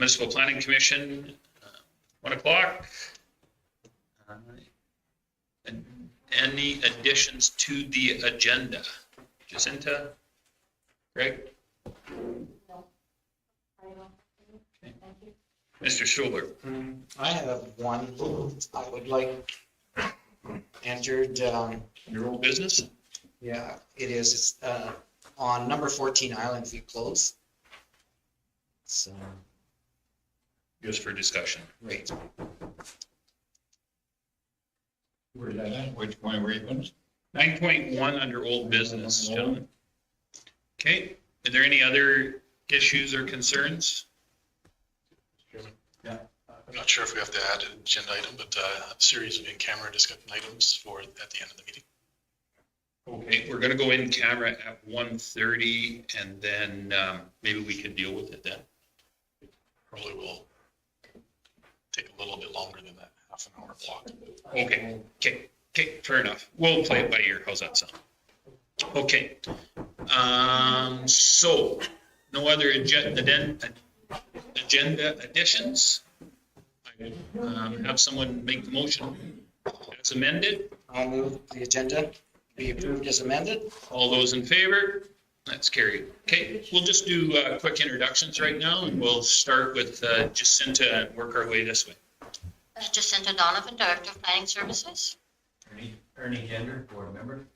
Municipal Planning Commission, 1 o'clock. And any additions to the agenda? Jacinta? Greg? No. I don't. Okay. Thank you. Mr. Schuler? I have one I would like entered, Your old business? yeah, it is, it's, on number 14 Island View Close. So, Just for discussion. right, Where's that at? Which point were you finished? 9.1 under old business, gentlemen. Okay, are there any other issues or concerns? Yeah. I'm not sure if we have to add an agenda item, but a series of in-camera discussion items for at the end of the meeting. Okay, we're gonna go in camera at 1:30 and then maybe we can deal with it then. Probably will take a little bit longer than that half an hour block. Okay, fair enough. We'll play it by ear. How's that sound? Okay. So no other agenda additions? Have someone make the motion as amended. I'll move the agenda be approved as amended. All those in favor? That's carried. Okay, we'll just do quick introductions right now and we'll start with Jacinta and work our way this way. Jacinta Donovan, Director of Planning Services. Ernie Gender, board member.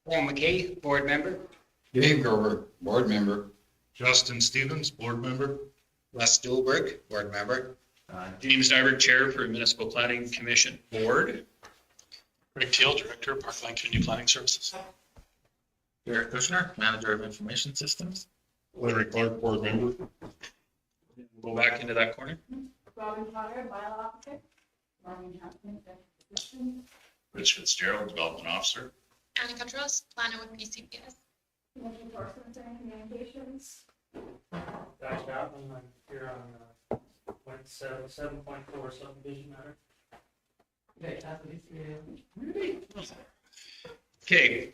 Paul McKay, board member. Dave Grover, board member. Justin Stevens, board member. Les Stuhlberg, board member. James Nyberg, Chair for Municipal Planning Commission Board. Greg Teal, Director of Parkland Community Planning Services. Derek Kushner, manager of information systems. Larry Clark, board member. Go back into that corner. Robin Potter, Bylaw Officer. Marvin Johnson, Assistant. Rich Fitzgerald, Development Officer. Anna Cutros, planner with PCPS. Community Enforcement and Communications. Guy Chapman, I'm here on, 7.4 subdivision matter. Okay,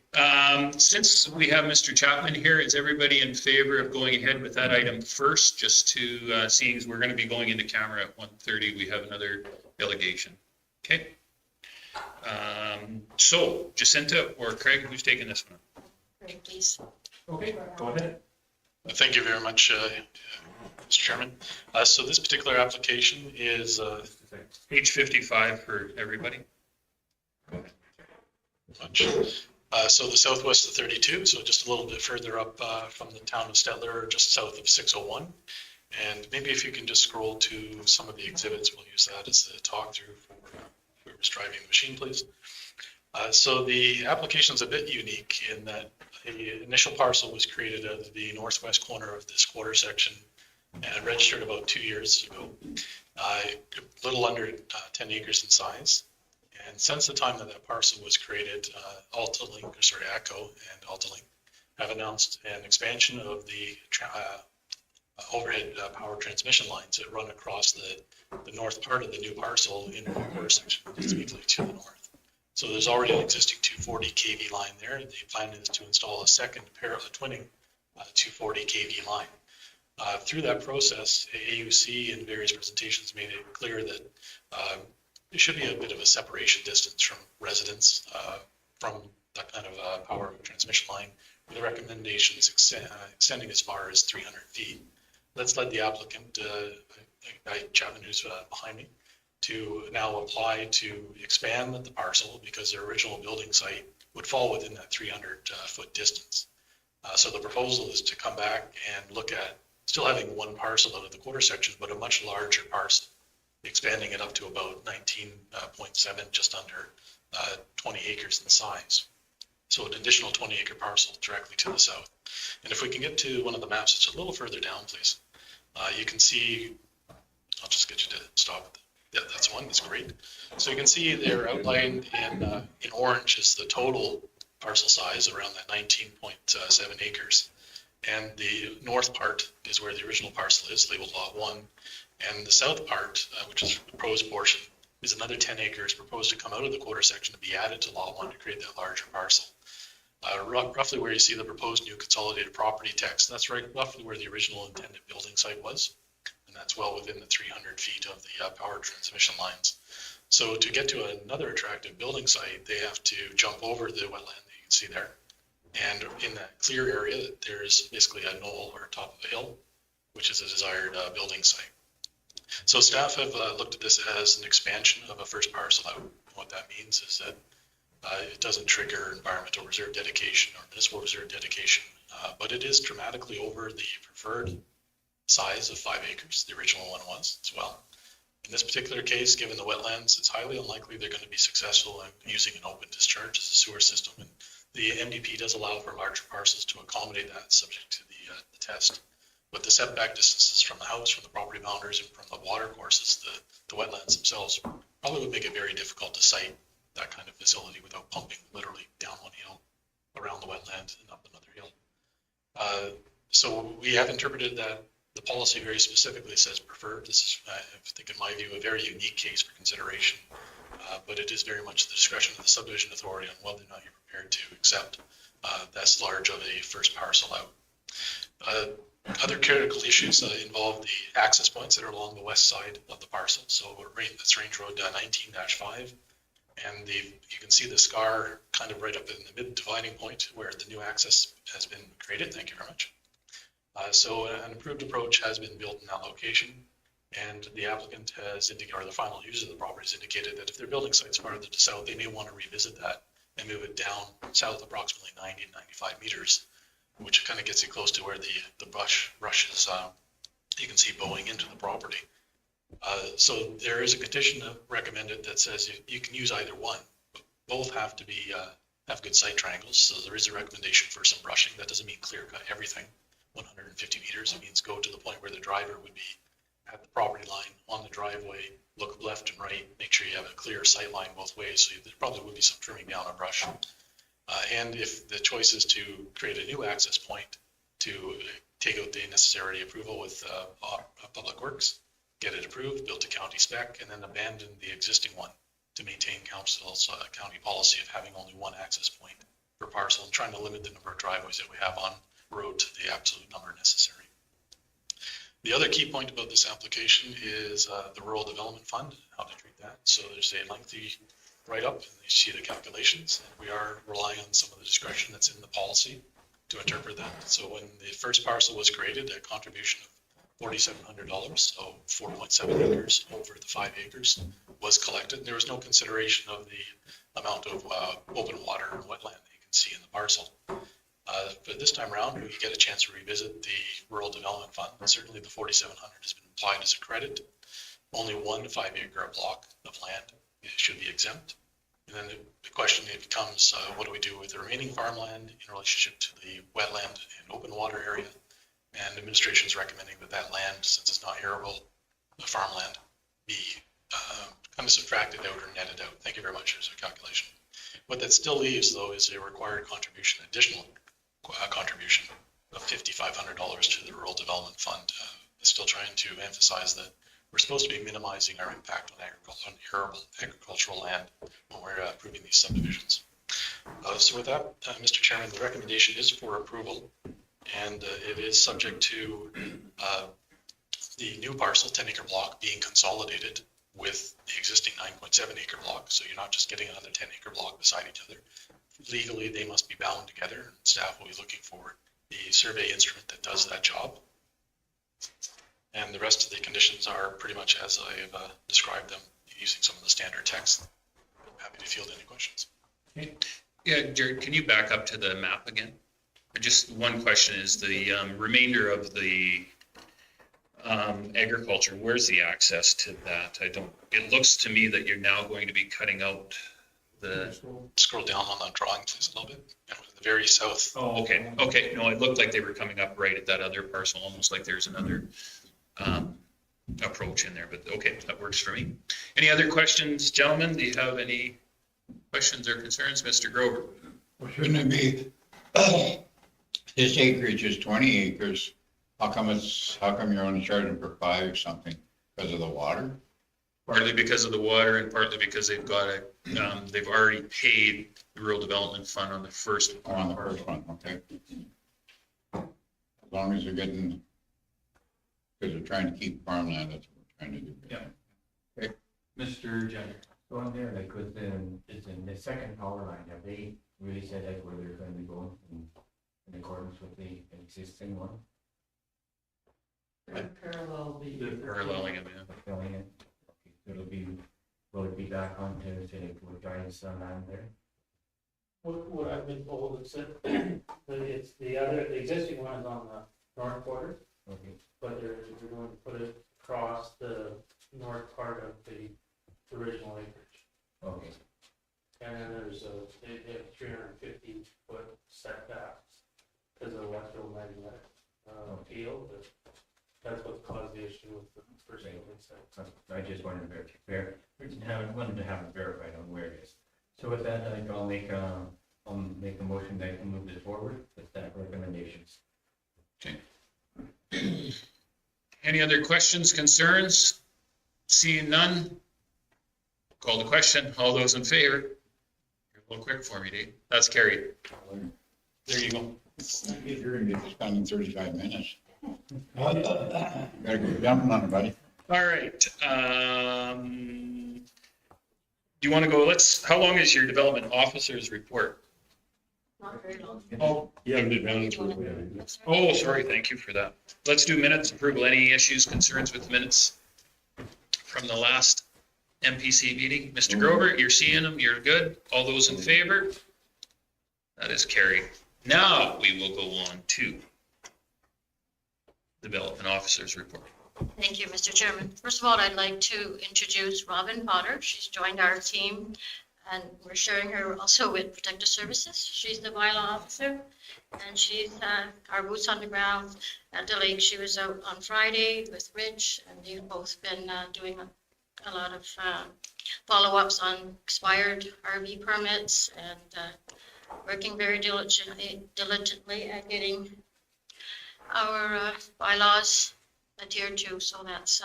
since we have Mr. Chapman here, is everybody in favor of going ahead with that item first? Just to, seeing as we're going to be going into camera at 1:30, we have another delegation. Okay. So Jacinta or Craig, who's taking this one? Great, please. Okay, go ahead. Thank you very much, Mr. Chairman. So this particular application is Page 55 for everybody. so the southwest of 32, so just a little bit further up from the town of Stettler, just south of 601. And maybe if you can just scroll to some of the exhibits, we'll use that as a talk through for whoever's driving the machine, please. So the application is a bit unique in that the initial parcel was created at the northwest corner of this quarter section and registered about 2 years ago, a little under 10 acres in size. And since the time that that parcel was created, ATCO and AltaLink have announced an expansion of the overhead power transmission lines that run across the north part of the new parcel in the quarter section, immediately to the north. So there's already an existing 240 kV line there. The plan is to install a second parallel twinning 240 kV line. Through that process, AUC in various presentations made it clear that there should be a bit of a separation distance from residents from that kind of power transmission line, with the recommendations extending as far as 300 feet. That's led the applicant, Guy Chapman, who's behind me, to now apply to expand the parcel because their original building site would fall within that 300 foot distance. So the proposal is to come back and look at still having one parcel out of the quarter section, but a much larger parcel, expanding it up to about 19.7, just under 20 acres in size. So an additional 20 acre parcel directly to the south. And if we can get to one of the maps, it's a little further down, please. You can see, I'll just get you to stop. Yeah, that's one, that's great. So you can see they're outlined in orange is the total parcel size, around that 19.7 acres. And the north part is where the original parcel is, labeled lot 1. And the south part, which is the proposed portion, is another 10 acres proposed to come out of the quarter section to be added to lot 1 to create that larger parcel. Roughly where you see the proposed new consolidated property text, that's right roughly where the original intended building site was. and that's well within the 300 feet of the power transmission lines. So to get to another attractive building site, they have to jump over the wetland that you can see there. And in that clear area, there's basically a knoll or top of a hill, which is a desired building site. So staff have looked at this as an expansion of a first parcel out. What that means is that it doesn't trigger environmental reserve dedication or municipal reserve dedication, but it is dramatically over the preferred size of 5 acres. The original one was as well. In this particular case, given the wetlands, it's highly unlikely they're going to be successful in using an open discharge as a sewer system. And the MDP does allow for larger parcels to accommodate that, subject to the test. But the setback distances from the house, from the property boundaries, and from the water courses, the wetlands themselves, probably would make it very difficult to site that kind of facility without pumping literally down one hill, around the wetland, and up another hill. So we have interpreted that the policy very specifically says preferred. This is, I think, in my view, a very unique case for consideration, but it is very much the discretion of the subdivision authority on whether or not you're prepared to accept that's large of a first parcel out. Other critical issues involve the access points that are along the west side of the parcel. So that's Range Road 19-5. And you can see the scar kind of right up in the mid dividing point where the new access has been created. Thank you very much. So an improved approach has been built in that location. And the applicant has indicated, or the final user of the property has indicated that if their building site's farther to the south, they may want to revisit that and move it down south approximately 90 to 95 meters, which kind of gets you close to where the brush is, you can see bowing into the property. So there is a condition recommended that says you can use either one, but both have to be have good site triangles. So there is a recommendation for some brushing. That doesn't mean clear cut everything, 150 meters. It means go to the point where the driver would be at the property line on the driveway, look left and right, make sure you have a clear sight line both ways. So there probably would be some trimming down of brush. And if the choice is to create a new access point to take out the necessary approval with Public Works, get it approved, built to county spec, and then abandon the existing one to maintain council's county policy of having only one access point per parcel and trying to limit the number of driveways that we have on road to the absolute number necessary. The other key point about this application is the Rural Development Fund, how to treat that. So there's a lengthy write-up and you see the calculations. And we are relying on some of the discretion that's in the policy to interpret that. So when the first parcel was created, a contribution of $4,700, so 4.7 acres over the 5 acres was collected. There was no consideration of the amount of open water and wetland that you can see in the parcel. But this time around, we get a chance to revisit the Rural Development Fund. And certainly the 4,700 has been applied as a credit. Only 1 5-acre block of land should be exempt. And then the question becomes, what do we do with the remaining farmland in relationship to the wetland and open water area? And administration is recommending that that land, since it's not arable farmland, be kind of subtracted out or netted out. Thank you very much. There's a calculation. What that still leaves, though, is a required contribution, additional contribution of $5,500 to the Rural Development Fund. Still trying to emphasize that we're supposed to be minimizing our impact on arable agricultural land when we're approving these subdivisions. So with that, Mr. Chairman, the recommendation is for approval, and it is subject to the new parcel 10-acre block being consolidated with the existing 9.7-acre block. So you're not just getting another 10-acre block beside each other. Legally, they must be bound together. And staff will be looking for the survey instrument that does that job. And the rest of the conditions are pretty much as I have described them using some of the standard text. I'm happy to field any questions. Yeah, Jared, can you back up to the map again? Just one question is the remainder of the agriculture, where's the access to that? It looks to me that you're now going to be cutting out the. Scroll down on the drawing, please, a little bit. And the very south. Oh, okay. Okay. No, it looked like they were coming up right at that other parcel, almost like there's another approach in there, but okay, that works for me. Any other questions, gentlemen? Do you have any questions or concerns? Mr. Grover? Well, shouldn't it be, this acreage is 20 acres. How come you're only charging for 5 something? Because of the water? Partly because of the water and partly because they've got they've already paid the Rural Development Fund on the first. Or on the first one, okay. As long as you're getting because they're trying to keep farmland, that's what we're trying to do. Yeah. Mr. Jenner. So on there, like it's in the second power line, have they really said like where they're gonna be going in accordance with the existing one? Paralleling it, yeah. Filling it? Okay, so will it be back onto, say, like, what guys land there? What I've been told is that the existing one is on the north border, Okay, but they're going to put it across the north part of the original acreage. okay, And then there's they have 350-foot setbacks because of the electromagnetic field. But that's what caused the issue with the first building site. I just wanted wanted to have it verified on where it is. So with that, I think I'll make a motion that can move this forward with staff recommendations. Any other questions, concerns? Seeing none? Call the question. All those in favor? You're a little quick for me, Dave. That's carried. There you go. You're gonna get this done in 35 minutes. Gotta go jumping on it, buddy. All right. Do you want to go, how long is your development officer's report? Not very long. Oh, sorry, thank you for that. Let's do minutes approval. Any issues, concerns with minutes from the last MPC meeting? Mr. Grover, you're seeing them, you're good. All those in favor? That is carried. Now we will go on to development officer's report. Thank you, Mr. Chairman. First of all, I'd like to introduce Robin Potter. She's joined our team, and we're sharing her also with Protective Services. She's the bylaw officer, and she's our boots on the ground at the lake. She was out on Friday with Rich, and they've both been doing a lot of follow-ups on expired RV permits and working very diligently at getting our bylaws adhered to, so that's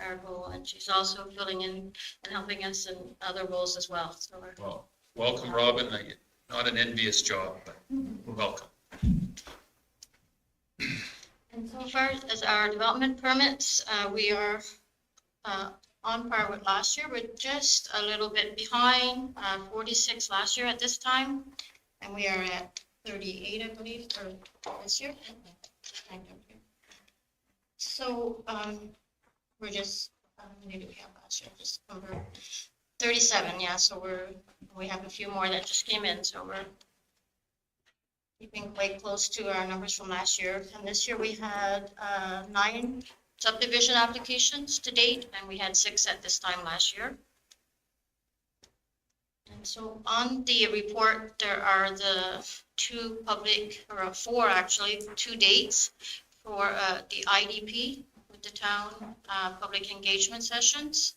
our goal. And she's also filling in and helping us in other roles as well. So we're Well, welcome, Robin. Not an envious job, but welcome. And so far as our development permits, we are on par with last year. We're just a little bit behind, 46 last year at this time, and we are at 38, I believe, for this year. So we're just, how many do we have last year? Just over 37, yeah. So we have a few more that just came in, so we're keeping quite close to our numbers from last year. And this year we had 9 subdivision applications to date, and we had 6 at this time last year. And so on the report, there are the 2 public, or 4 actually, 2 dates for the IDP with the town public engagement sessions.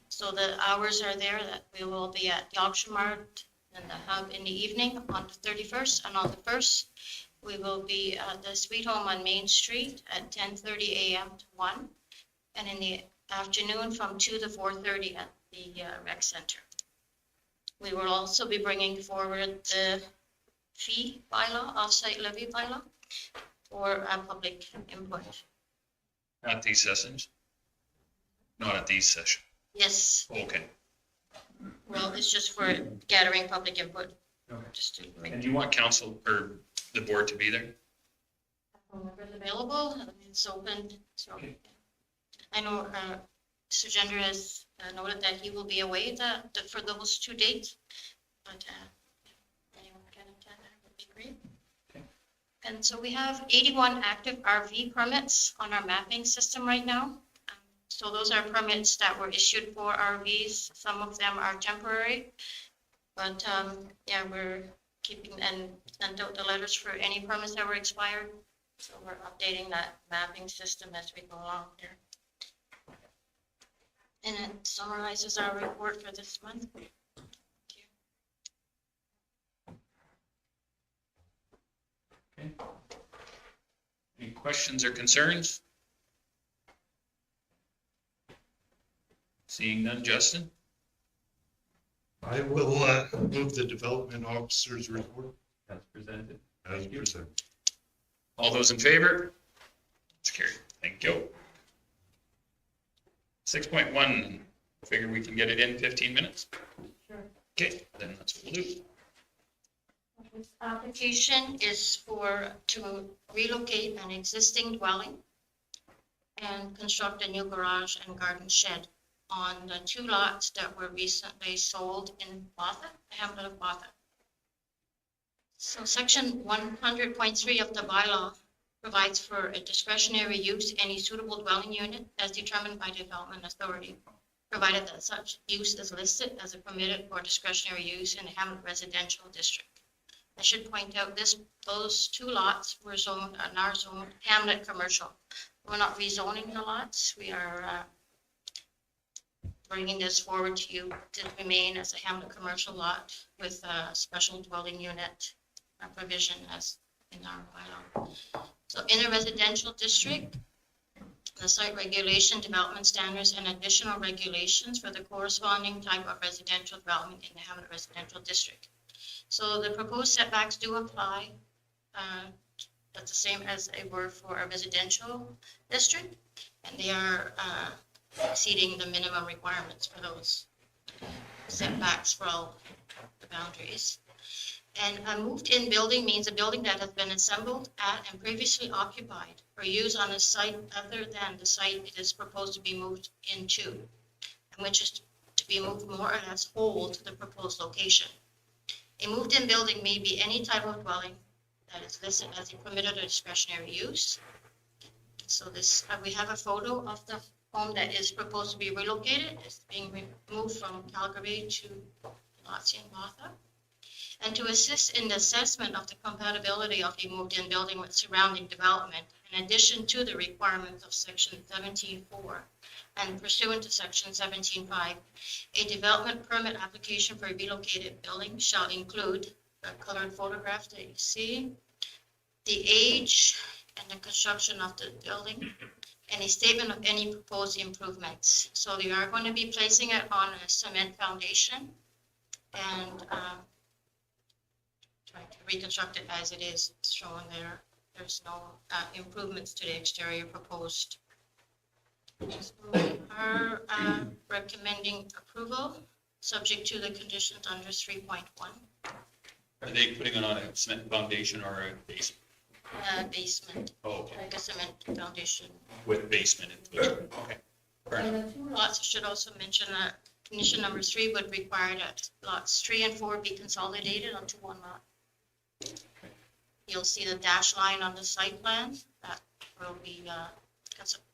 So the hours are there that we will be at the auction mart and the hub in the evening on the 31st, and on the 1st, we will be at the Sweet Home on Main Street at 10:30 a.m. to 1, and in the afternoon from 2 to 4:30 at the rec center. We will also be bringing forward the fee bylaw, off-site levy bylaw, for public input. At these sessions? Not at these sessions. Yes, Okay. well, it's just for gathering public input, Okay. just to make And do you want council or the board to be there? members available. It's open, so Okay. I know Sujendra has noted that he will be away for those 2 dates, but if anyone can attend, that would be great. Okay. And so we have 81 active RV permits on our mapping system right now. So those are permits that were issued for RVs. Some of them are temporary, but yeah, we're keeping and sent out the letters for any permits that were expired. So we're updating that mapping system as we go along here. And it summarizes our report for this month. Thank you. Okay. Any questions or concerns? Seeing none, Justin? I will move the development officer's report As presented. as presented. All those in favor? It's carried. Thank you. 6.1, figure we can get it in 15 minutes. Sure. Okay, then that's what we'll do. This application is to relocate an existing dwelling and construct a new garage and garden shed on the 2 lots that were recently sold in Botha, the hamlet of Botha. So section 100.3 of the bylaw provides for a discretionary use, any suitable dwelling unit as determined by development authority, provided that such use is listed as a permitted or discretionary use in the hamlet residential district. I should point out those 2 lots were zoned, are zoned hamlet commercial. We're not rezoning the lots. We are bringing this forward to you to remain as a hamlet commercial lot with a special dwelling unit provision as in our bylaw. So in a residential district, the site regulation, development standards, and additional regulations for the corresponding type of residential development in the hamlet residential district. So the proposed setbacks do apply. That's the same as they were for a residential district, and they are exceeding the minimum requirements for those setbacks for all the boundaries. And a moved-in building means a building that has been assembled at and previously occupied or used on a site other than the site it is proposed to be moved into, and which is to be moved more or less whole to the proposed location. A moved-in building may be any type of dwelling that is listed as a permitted or discretionary use. So this, we have a photo of the home that is proposed to be relocated. It's being moved from Calgary to lots in Botha. And to assist in the assessment of the compatibility of a moved-in building with surrounding development, in addition to the requirements of section 17.4 and pursuant to section 17.5, a development permit application for a relocated building shall include a colored photograph that you see, the age and the construction of the building, and a statement of any proposed improvements. So they are going to be placing it on a cement foundation and trying to reconstruct it as it is shown there. There's no improvements to the exterior proposed. So we are recommending approval, subject to the conditions under 3.1. Are they putting it on a cement foundation or a basement? Basement, Oh, okay, like a cement foundation. with basement included, okay. Fair enough. And the 2 Lots, I should also mention that condition number 3 would require that lots 3 and 4 be consolidated onto 1 lot. You'll see the dash line on the site plan that will be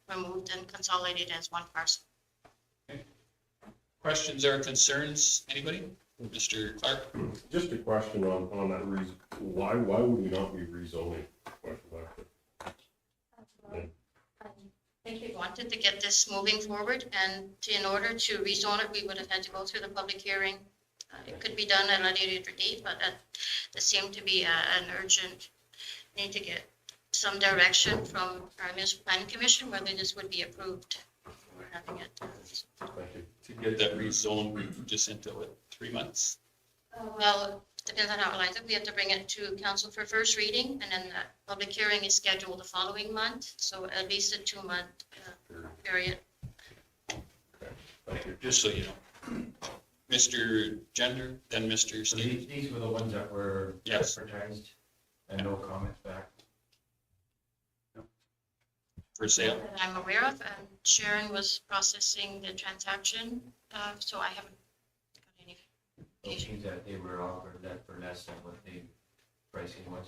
removed and consolidated as 1 parcel. Questions or concerns, anybody? Mr. Clark? Just a question on that reason, why would we not be rezoning? I think we wanted to get this moving forward, and in order to rezone it, we would have had to go through the public hearing. It could be done at a later date, but there seemed to be an urgent need to get some direction from our municipal planning commission whether this would be approved before having it. Thank you. To get that rezoned just into what, 3 months? Well, depends on how it lines up. We have to bring it to council for first reading, and then the public hearing is scheduled the following month. So at least a 2-month period. Thank you. Just so you know. Mr. Gender, then Mr. So Stevens. these were the ones that were Yes. advertised and no comments back. For sale? That I'm aware of, and Sharon was processing the transaction, so I haven't got any. It seems that they were offered that for less than what the pricing was.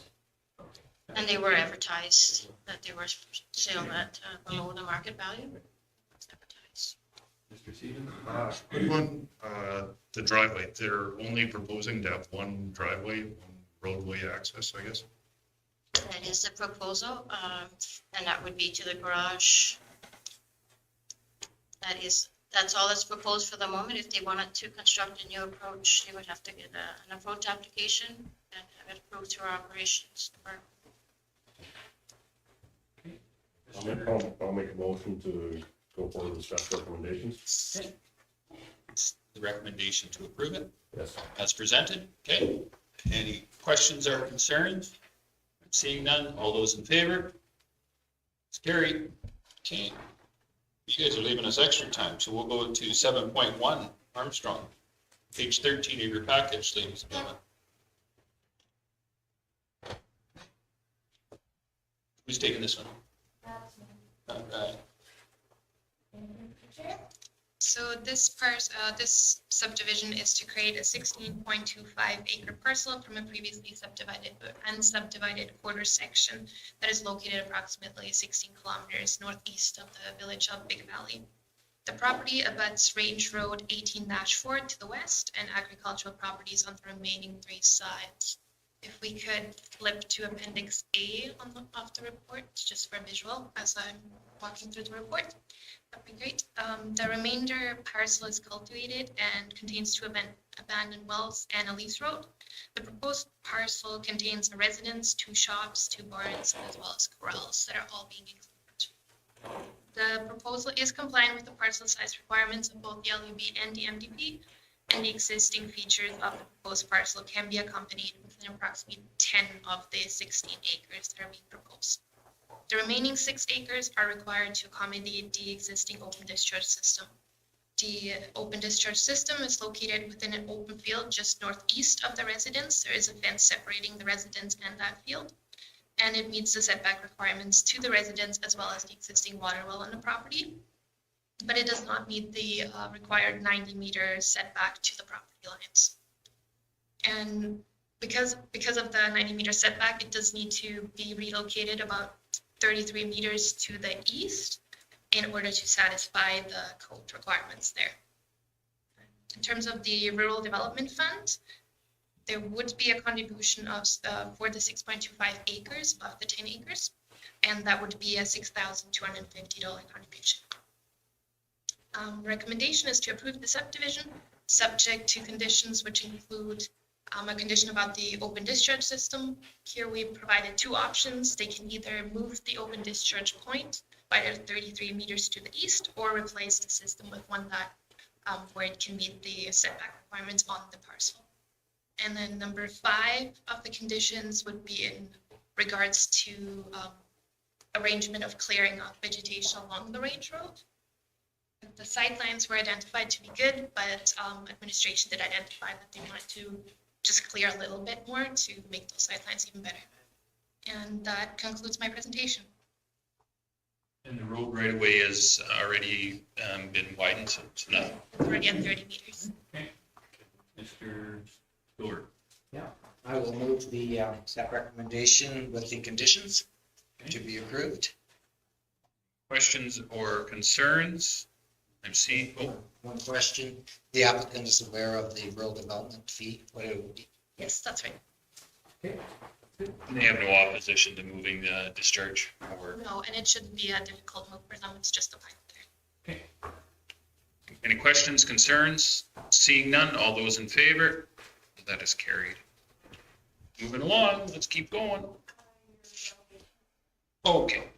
Okay. And they were advertised, that they were sale at below the market value. It's advertised. Mr. Stevens? Quick one, the driveway, they're only proposing to have 1 driveway, 1 roadway access, I guess. That is the proposal, and that would be to the garage. That's all that's proposed for the moment. If they wanted to construct a new approach, they would have to get an approach application and have it approved through our operations department. I'll make a motion to go forward with staff recommendations. It's the recommendation to approve it Yes. as presented. Okay. Any questions or concerns? Seeing none, all those in favor? It's carried. Okay. You guys are leaving us extra time, so we'll go to 7.1, Armstrong. Page 13 of your package, ladies and gentlemen. Who's taking this one? All right. So this subdivision is to create a 16.25 acre parcel from a previously subdivided but unsubdivided quarter section that is located approximately 16 kilometers northeast of the village of Big Valley. The property abuts Range Road 18-4 to the west and agricultural properties on the remaining 3 sides. If we could flip to Appendix A of the report, just for visual, as I'm walking through the report, that'd be great. The remainder parcel is cultivated and contains 2 abandoned wells and a lease road. The proposed parcel contains a residence, 2 shops, 2 barns, as well as corrals that are all being included. The proposal is compliant with the parcel size requirements of both the LUB and the MDP, and the existing features of the proposed parcel can be accompanied within approximately 10 of the 16 acres that are being proposed. The remaining 6 acres are required to accommodate the existing open discharge system. The open discharge system is located within an open field just northeast of the residence. There is a fence separating the residence and that field, and it meets the setback requirements to the residence as well as the existing water well on the property. But it does not meet the required 90-meter setback to the property lines. And because of the 90-meter setback, it does need to be relocated about 33 meters to the east in order to satisfy the code requirements there. In terms of the Rural Development Fund, there would be a contribution of for the 6.25 acres of the 10 acres, and that would be a $6,250 contribution. Recommendation is to approve the subdivision, subject to conditions which include a condition about the open discharge system. Here we provided 2 options. They can either move the open discharge point by 33 meters to the east or replace the system with one that where it can meet the setback requirements on the parcel. And then number 5 of the conditions would be in regards to arrangement of clearing of vegetation along the range road. The sightlines were identified to be good, but administration did identify that they wanted to just clear a little bit more to make those sightlines even better. And that concludes my presentation. And the road right away has already been widened, so it's not. It's already at 30 meters. Okay. Mr. Stewart. Yeah, I will move the staff recommendation with the conditions to be approved. Questions or concerns? I'm seeing, One question, the applicant is aware of the rural development fee, what it would be. Yes, that's right. they have no opposition to moving the discharge or. No, and it shouldn't be a difficult move for them. It's just a pipe there. Okay. Any questions, concerns? Seeing none, all those in favor? That is carried. Moving along, let's keep going. Okay.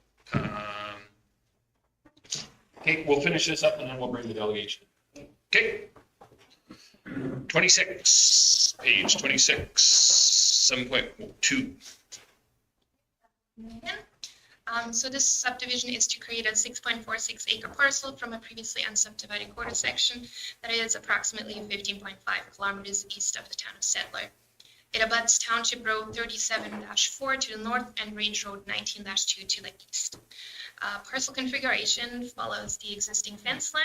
Okay, we'll finish this up and then we'll bring the delegation. Okay. 26, page 26, 7.2. So this subdivision is to create a 6.46 acre parcel from a previously unsubdivided quarter section that is approximately 15.5 kilometers east of the town of Settler. It abuts Township Road 37-4 to the north and Range Road 19-2 to the east. Parcel configuration follows the existing fence line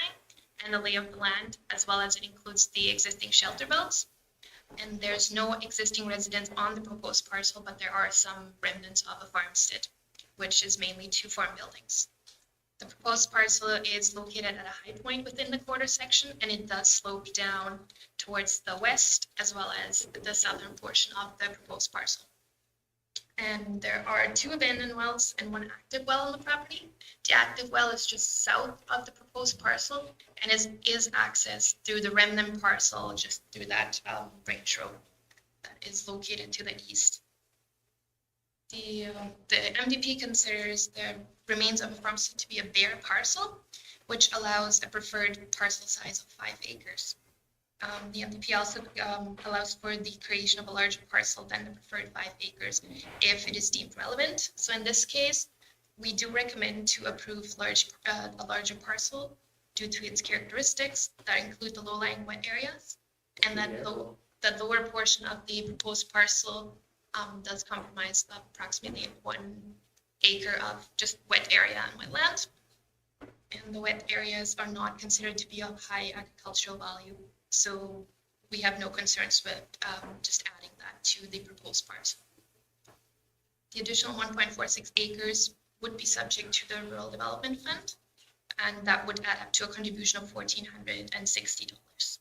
and the lay of the land, as well as it includes the existing shelter belts. And there's no existing residence on the proposed parcel, but there are some remnants of a farmstead, which is mainly 2 farm buildings. The proposed parcel is located at a high point within the quarter section, and it does slope down towards the west as well as the southern portion of the proposed parcel. And there are 2 abandoned wells and 1 active well on the property. The active well is just south of the proposed parcel and is accessed through the remnant parcel, just through that range road that is located to the east. The MDP considers the remains of a farmstead to be a bare parcel, which allows a preferred parcel size of 5 acres. The MDP also allows for the creation of a larger parcel than the preferred 5 acres if it is deemed relevant. So in this case, We do recommend to approve a larger parcel due to its characteristics that include the low-lying wet areas, and that the lower portion of the proposed parcel does compromise approximately 1 acre of just wet area and wetland. And the wet areas are not considered to be of high agricultural value, so we have no concerns with just adding that to the proposed parcel. The additional 1.46 acres would be subject to the Rural Development Fund, and that would add up to a contribution of $1,460.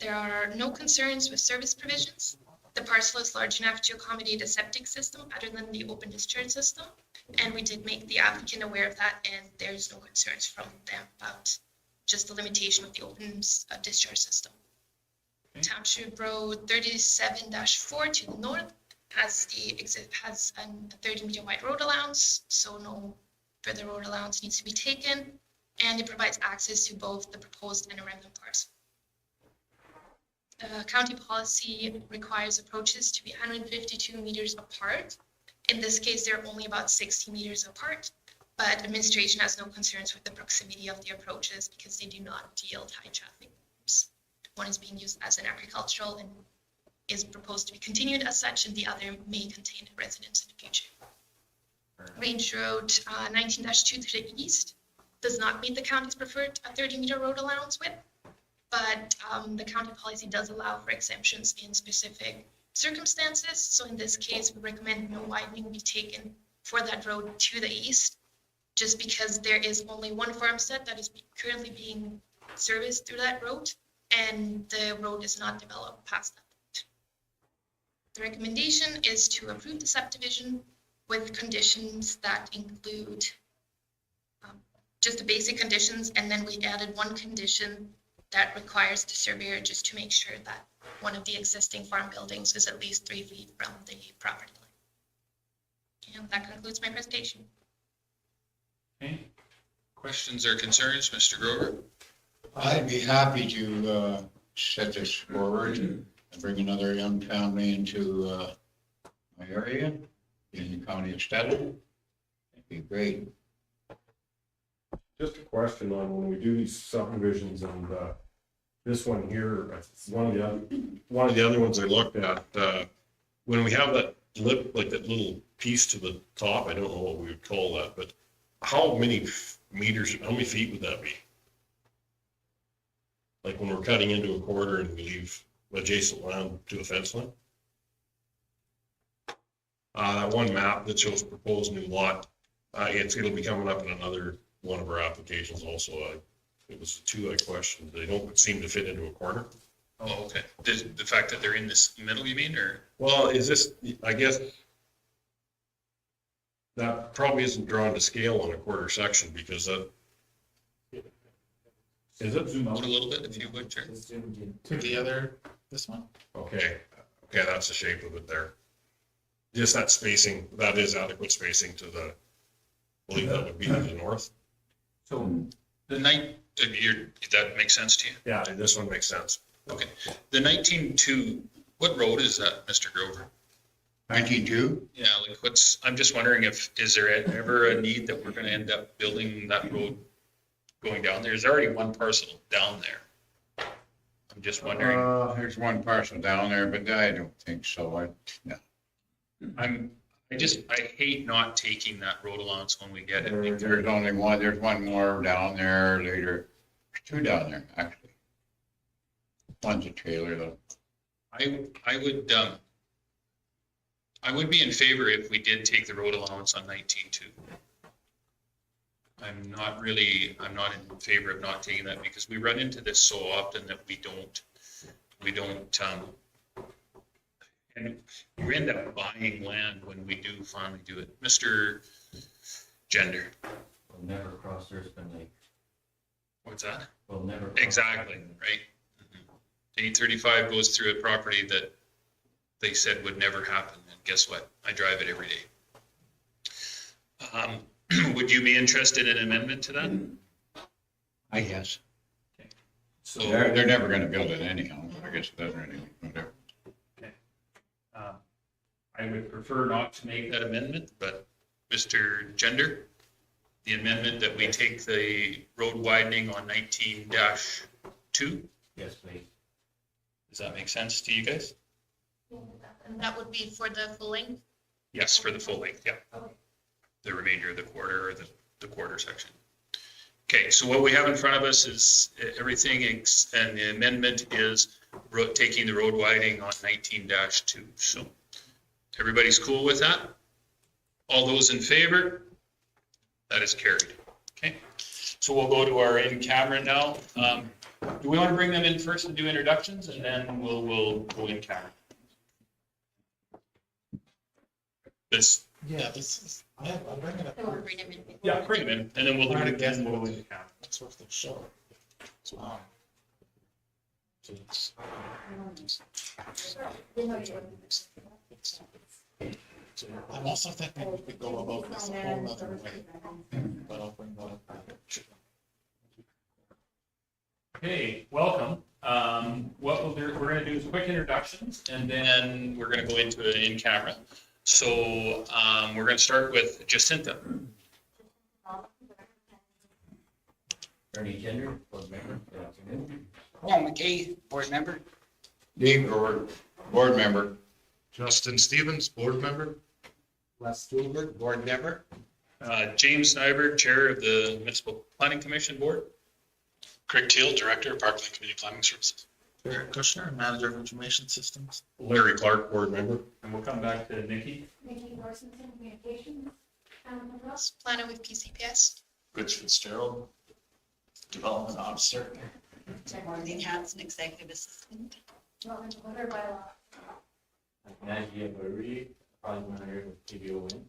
There are no concerns with service provisions. The parcel is large enough to accommodate a septic system other than the open discharge system, and we did make the applicant aware of that, and there's no concerns from them about just the limitation of the open discharge system. Township Road 37-4 to the north has a 30-meter wide road allowance, so no further road allowance needs to be taken, and it provides access to both the proposed and a remnant parcel. County policy requires approaches to be 152 meters apart. In this case, they're only about 60 meters apart, but administration has no concerns with the proximity of the approaches because they do not yield high traffic volumes. One is being used as an agricultural and is proposed to be continued as such, and the other may contain residents in the future. Range Road 19-2 to the east does not meet the county's preferred 30-meter road allowance width, but the county policy does allow for exemptions in specific circumstances. So in this case, we recommend no widening be taken for that road to the east, just because there is only one farmstead that is currently being serviced through that road, and the road is not developed past that point. The recommendation is to approve the subdivision with conditions that include just the basic conditions, and then we added one condition that requires the surveyor just to make sure that one of the existing farm buildings is at least 3 feet from the property line. And that concludes my presentation. Okay. Questions or concerns, Mr. Grover? I'd be happy to set this forward and bring another young family into my area in the county of Stedman. It'd be great. Just a question on when we do these subdivisions and, this one here, one of the other ones I looked at, when we have that lip, like that little piece to the top, I don't know what we would call that, but how many meters, how many feet would that be? Like when we're cutting into a corridor and we leave adjacent land to a fence line? That one map that shows proposed new lot, it'll be coming up in another one of our applications also. It was 2 I questioned. They don't seem to fit into a corner. Oh, okay. The fact that they're in this middle, you mean, or? Well, is this, I guess, that probably isn't drawn to scale on a quarter section because that, is it? Zoom out a little bit if you would, Chair. To the other, this one? Okay, that's the shape of it there. Just that spacing, that is adequate spacing to the, I believe that would be to the north. So the that makes sense to you? Yeah, this one makes sense. Okay. The 19-2, what road is that, Mr. Grover? 19-2? Yeah, like I'm just wondering is there ever a need that we're gonna end up building that road going down there? There's already one parcel down there. I'm just wondering. There's one parcel down there, but I don't think so. No. I hate not taking that road allowance when we get it. There's only one, there's one more down there later. There's 2 down there, actually. One's a trailer though. I would be in favor if we did take the road allowance on 19-2. I'm not in favor of not taking that because we run into this so often that we don't, and we end up buying land when we do finally do it. Mr. Gender. We'll never cross Earthman Lake. What's that? We'll never. Exactly, right? 835 goes through a property that they said would never happen, and guess what? I drive it every day. Would you be interested in an amendment to that? I guess. Okay. So They're never gonna build it anyhow. I guess it doesn't really, whatever. I would prefer not to make that amendment, but Mr. Gender, the amendment that we take the road widening on 19-2. Yes, please. Does that make sense to you guys? And that would be for the full length? Yes, for the full length, yeah. Okay. The remainder of the quarter or the quarter section. Okay, so what we have in front of us is everything, and the amendment is taking the road widening on 19-2. So everybody's cool with that? All those in favor? That is carried. Okay, so we'll go to our in-camera now. Do we want to bring them in first and do introductions, and then we'll go in camera? This, Yeah, this is, I'm bringing it up. Bring them in. yeah, bring them in, and then we'll do it again, we'll go into camera. That's worth the show. Um, so it's- I'm also thinking we could go about this a whole nother way, but I'll bring that up. Okay, welcome. What we'll do, we're gonna do is quick introductions, and then we're gonna go into it in camera. So, we're gonna start with Jacinta. Ernie Gender, board member, good afternoon. Paul McKay, board member. Dave Gord, board member. Justin Stevens, board member. Les Stuhlberg, board member. James Nyberg, Chair of the Municipal Planning Commission Board. Craig Teal, Director of Parkland Community Planning Services. Eric Kushner, Manager of Information Systems. Larry Clark, board member. And we'll come back to Nikki. Nikki Dorsey, Communications. Planner with PCPS. Rich Fitzgerald, Development Officer. Marlene Hanson, Executive Assistant. Development Order Bylaw. Nadia Marie, project manager with KBON.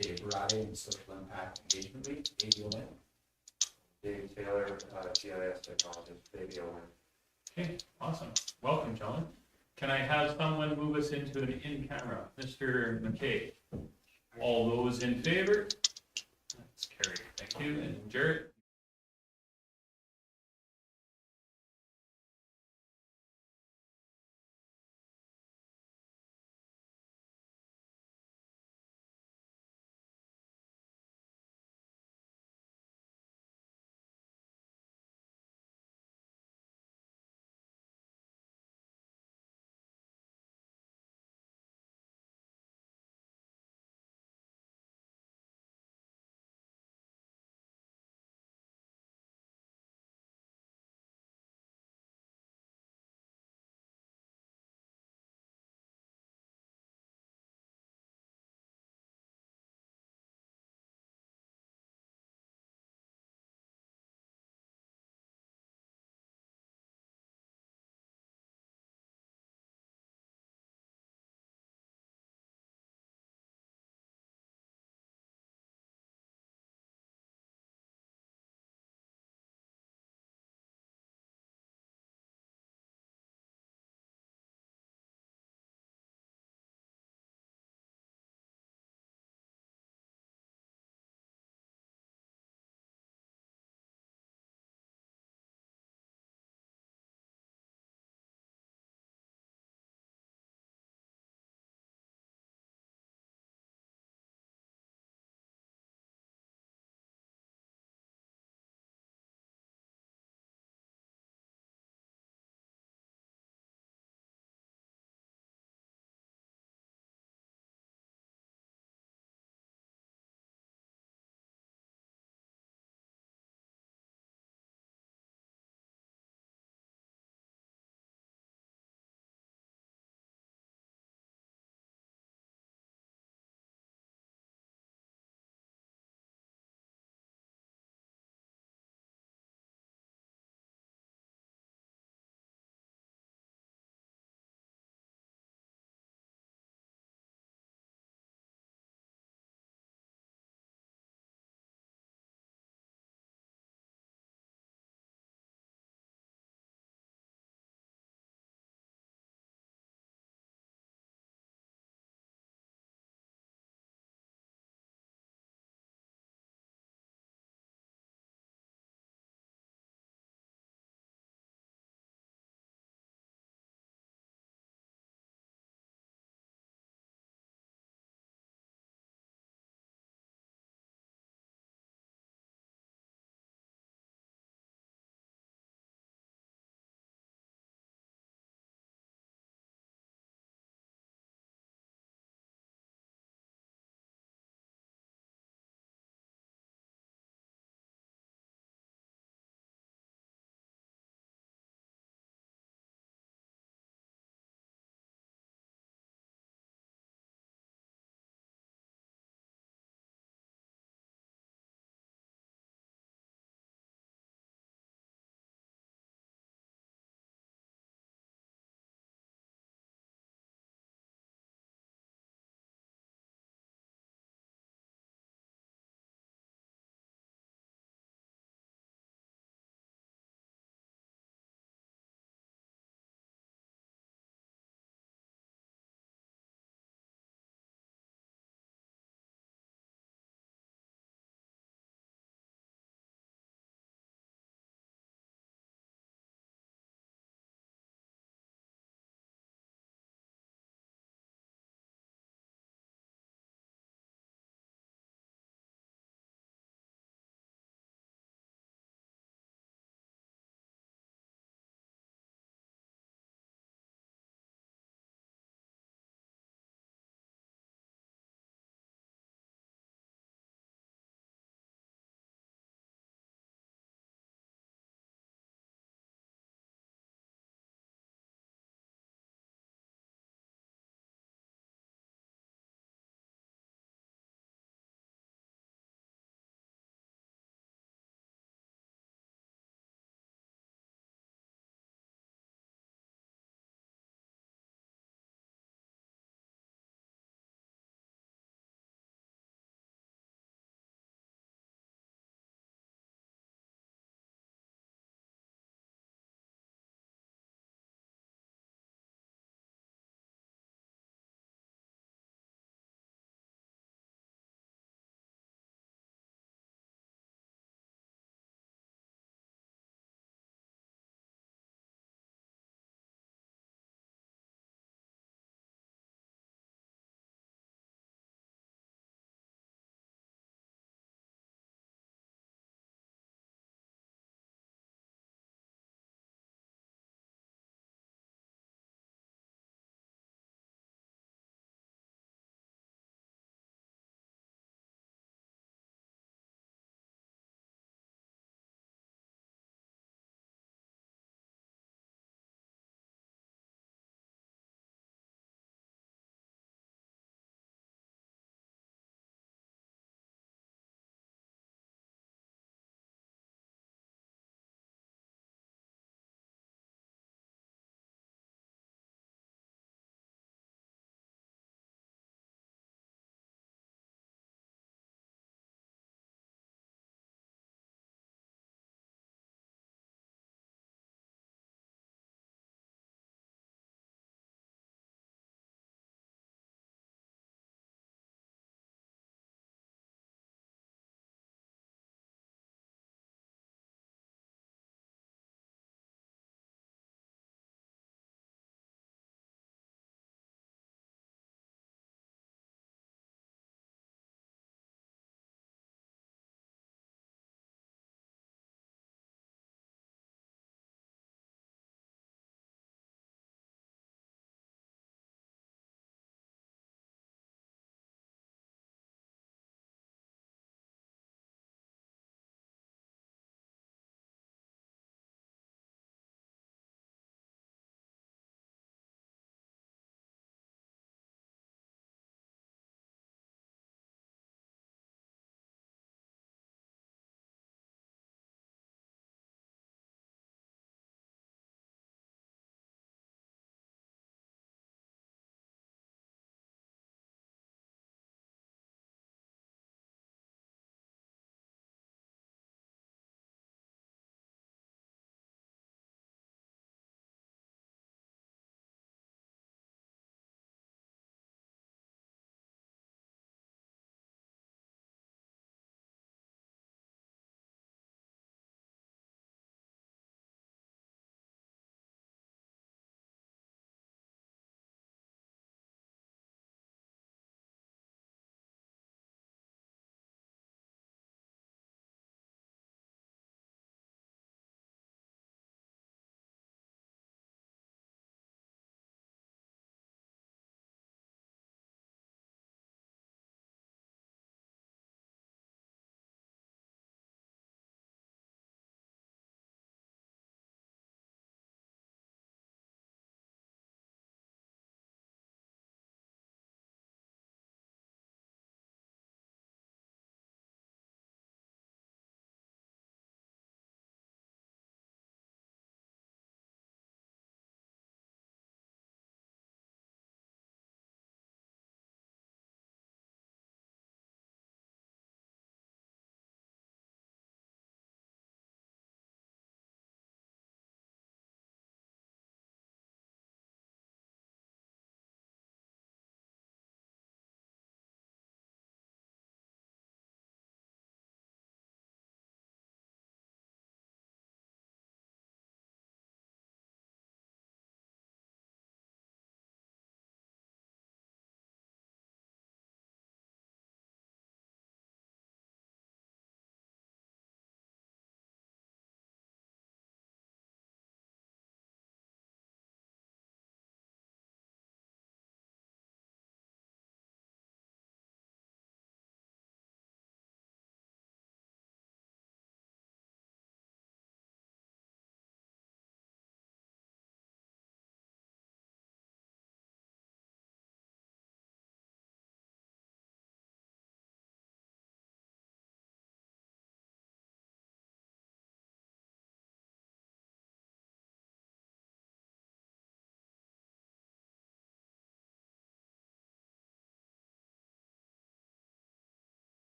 Dave Ryan, social impact engagement lead, KBON. Dave Taylor, GIS technologist, KBON. Okay, awesome. Welcome, gentlemen. Can I have someone move us into an in-camera? Mr. McKay. All those in favor? That's carried. Thank you. And Jared?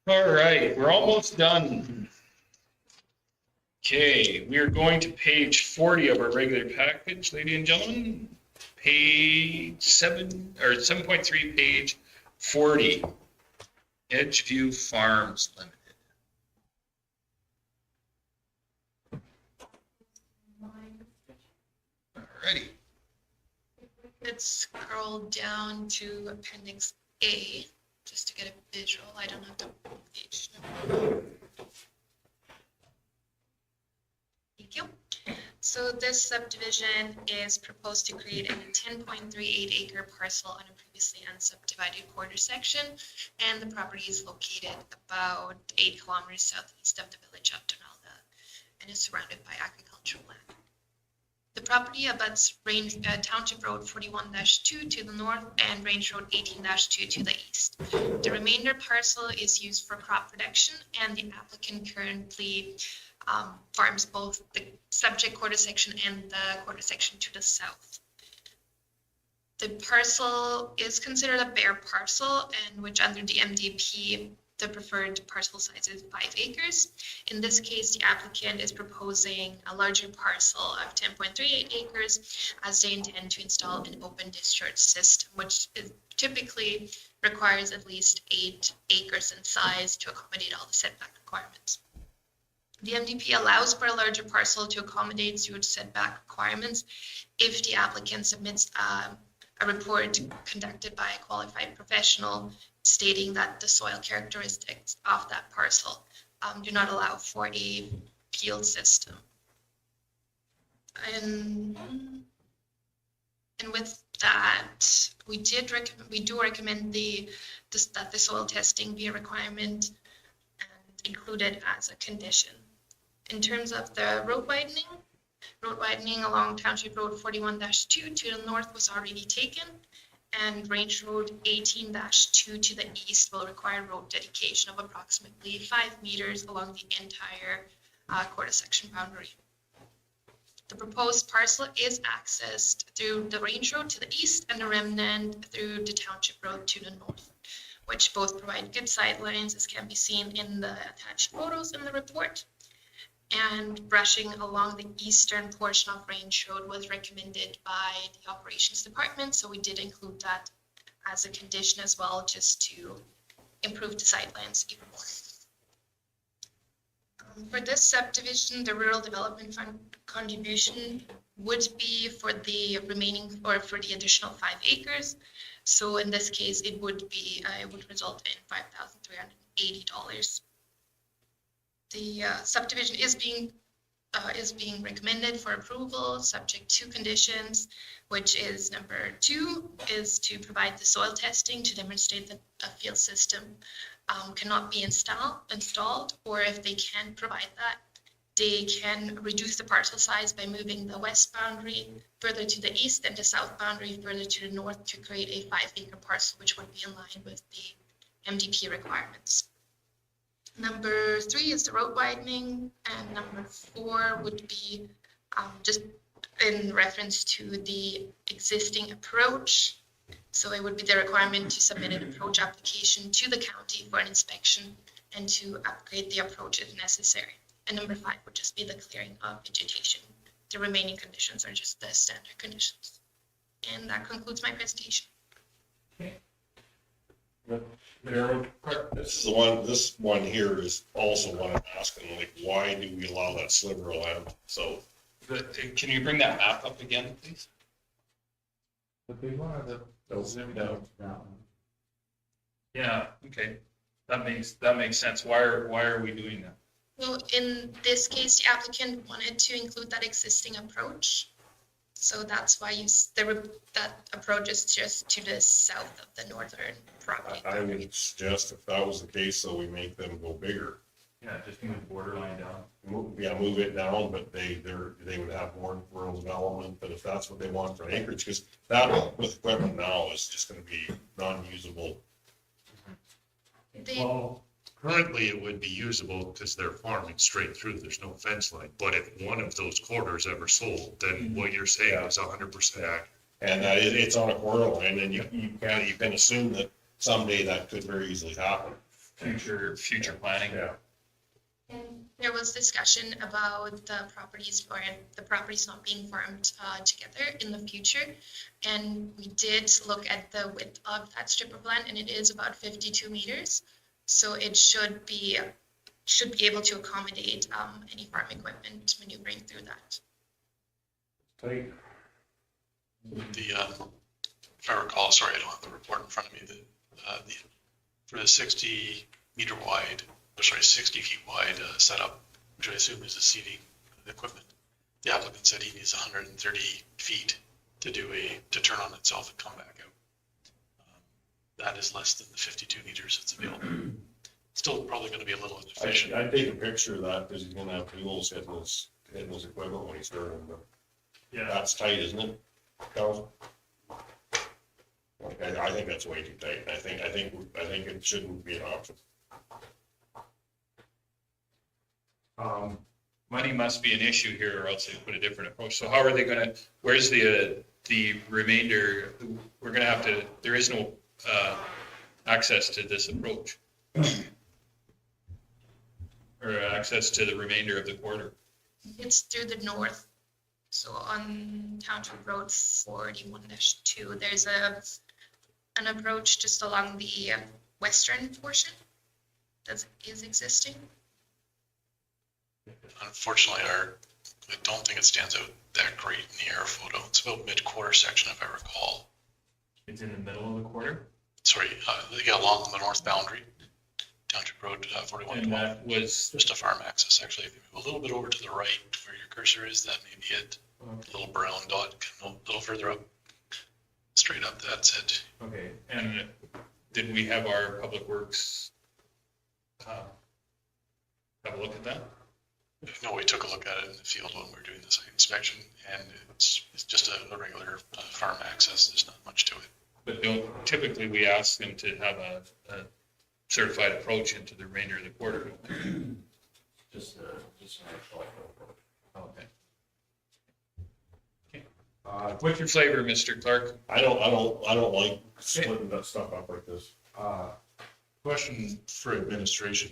All right, we're almost done. Okay, we are going to page 40 of our regular package, ladies and gentlemen. Page 7.3, page 40. Edgeview Farms Limited. Alrighty. Let's scroll down to appendix A, just to get a visual. I don't have the page number. Thank you. So this subdivision is proposed to create a 10.38 acre parcel on a previously unsubdivided quarter section, and the property is located about 8 kilometers southeast of the village of Donalda and is surrounded by agricultural land. The property abuts Township Road 41-2 to the north and Range Road 18-2 to the east. The remainder parcel is used for crop production, and the applicant currently farms both the subject quarter section and the quarter section to the south. The parcel is considered a bare parcel, and which under the MDP, the preferred parcel size is 5 acres. In this case, the applicant is proposing a larger parcel of 10.38 acres as they intend to install an open discharge system, which typically requires at least 8 acres in size to accommodate all the setback requirements. The MDP allows for a larger parcel to accommodate sewage setback requirements if the applicant submits a report conducted by a qualified professional stating that the soil characteristics of that parcel do not allow for a field system. And with that, we do recommend that the soil testing be a requirement and included as a condition. In terms of the road widening along Township Road 41-2 to the north was already taken, and Range Road 18-2 to the east will require road dedication of approximately 5 meters along the entire quarter section boundary. The proposed parcel is accessed through the Range Road to the east and the remnant through the Township Road to the north, which both provide good sightlines, as can be seen in the attached photos in the report. And brushing along the eastern portion of Range Road was recommended by the operations department, so we did include that as a condition as well, just to improve the sightlines even more. For this subdivision, the Rural Development Fund contribution would be for the remaining, or for the additional 5 acres. So in this case, it would result in $5,380. The subdivision is being recommended for approval, subject to conditions, which is number 2, is to provide the soil testing to demonstrate that a field system cannot be installed, or if they can provide that, they can reduce the parcel size by moving the west boundary further to the east and the south boundary further to the north to create a 5 acre parcel, which would be in line with the MDP requirements. Number 3 is the road widening, and number 4 would be just in reference to the existing approach. So it would be the requirement to submit an approach application to the county for an inspection and to upgrade the approach if necessary. And number 5 would just be the clearing of vegetation. The remaining conditions are just the standard conditions. And that concludes my presentation. This one here is also one I'm asking, like, why do we allow that sliver of land? So, Can you bring that map up again, please? The big one or the zoomed out? Yeah, okay. That makes sense. Why are we doing that? Well, in this case, the applicant wanted to include that existing approach. So that's why that approach is just to the south of the northern property. I would suggest if that was the case, so we make them go bigger. Yeah, just move the borderline down. Move it down, but they would have more rural development, but if that's what they want for acreage, because that with equipment now is just gonna be non-usable. Well, currently it would be usable because they're farming straight through. There's no fence line. But if one of those quarters ever sold, then what you're saying is 100% accurate. And it's on a quarter line, and you can assume that someday that could very easily happen. future planning. Yeah. And there was discussion about the properties or the properties not being farmed together in the future. And we did look at the width of that strip of land, and it is about 52 meters. So it should be able to accommodate any farm equipment maneuvering through that. Tight. If I recall, sorry, I don't have the report in front of me, for the 60 feet wide setup, which I assume is a seating equipment, the applicant said he needs 130 feet to turn on itself and come back out. That is less than the 52 meters that's available. Still probably going to be a little inefficient. I'd take a picture of that because he's gonna have mules hitting his equipment when he's turning, but Yeah, that's tight, isn't it? Carl? I think that's way too tight. I think it shouldn't be an option. Money must be an issue here, or else they put a different approach. So how are they gonna, where's the remainder? We're gonna have to, there is no, access to this approach. Or access to the remainder of the quarter. It's through the north. So on Township Road 41-2, there's an approach just along the western portion that is existing. Unfortunately, I don't think it stands out that great in the air photo. It's about mid-quarter section, if I recall. it's in the middle of the quarter. Sorry, along the north boundary, Township Road And 4112. that was, Just a farm access, actually. If you move a little bit over to the right where your cursor is, that may be it. A little brown dot, a little further up. Straight up, that's it. Okay, and did we have our public works have a look at that? No, we took a look at it in the field when we were doing the site inspection, and it's just a regular farm access. There's not much to it. But don't, typically we ask them to have a certified approach into the remainder of the quarter. Just an actual. Okay. What's your flavor, Mr. Clark? I don't like splitting that stuff up like this. Question for administration.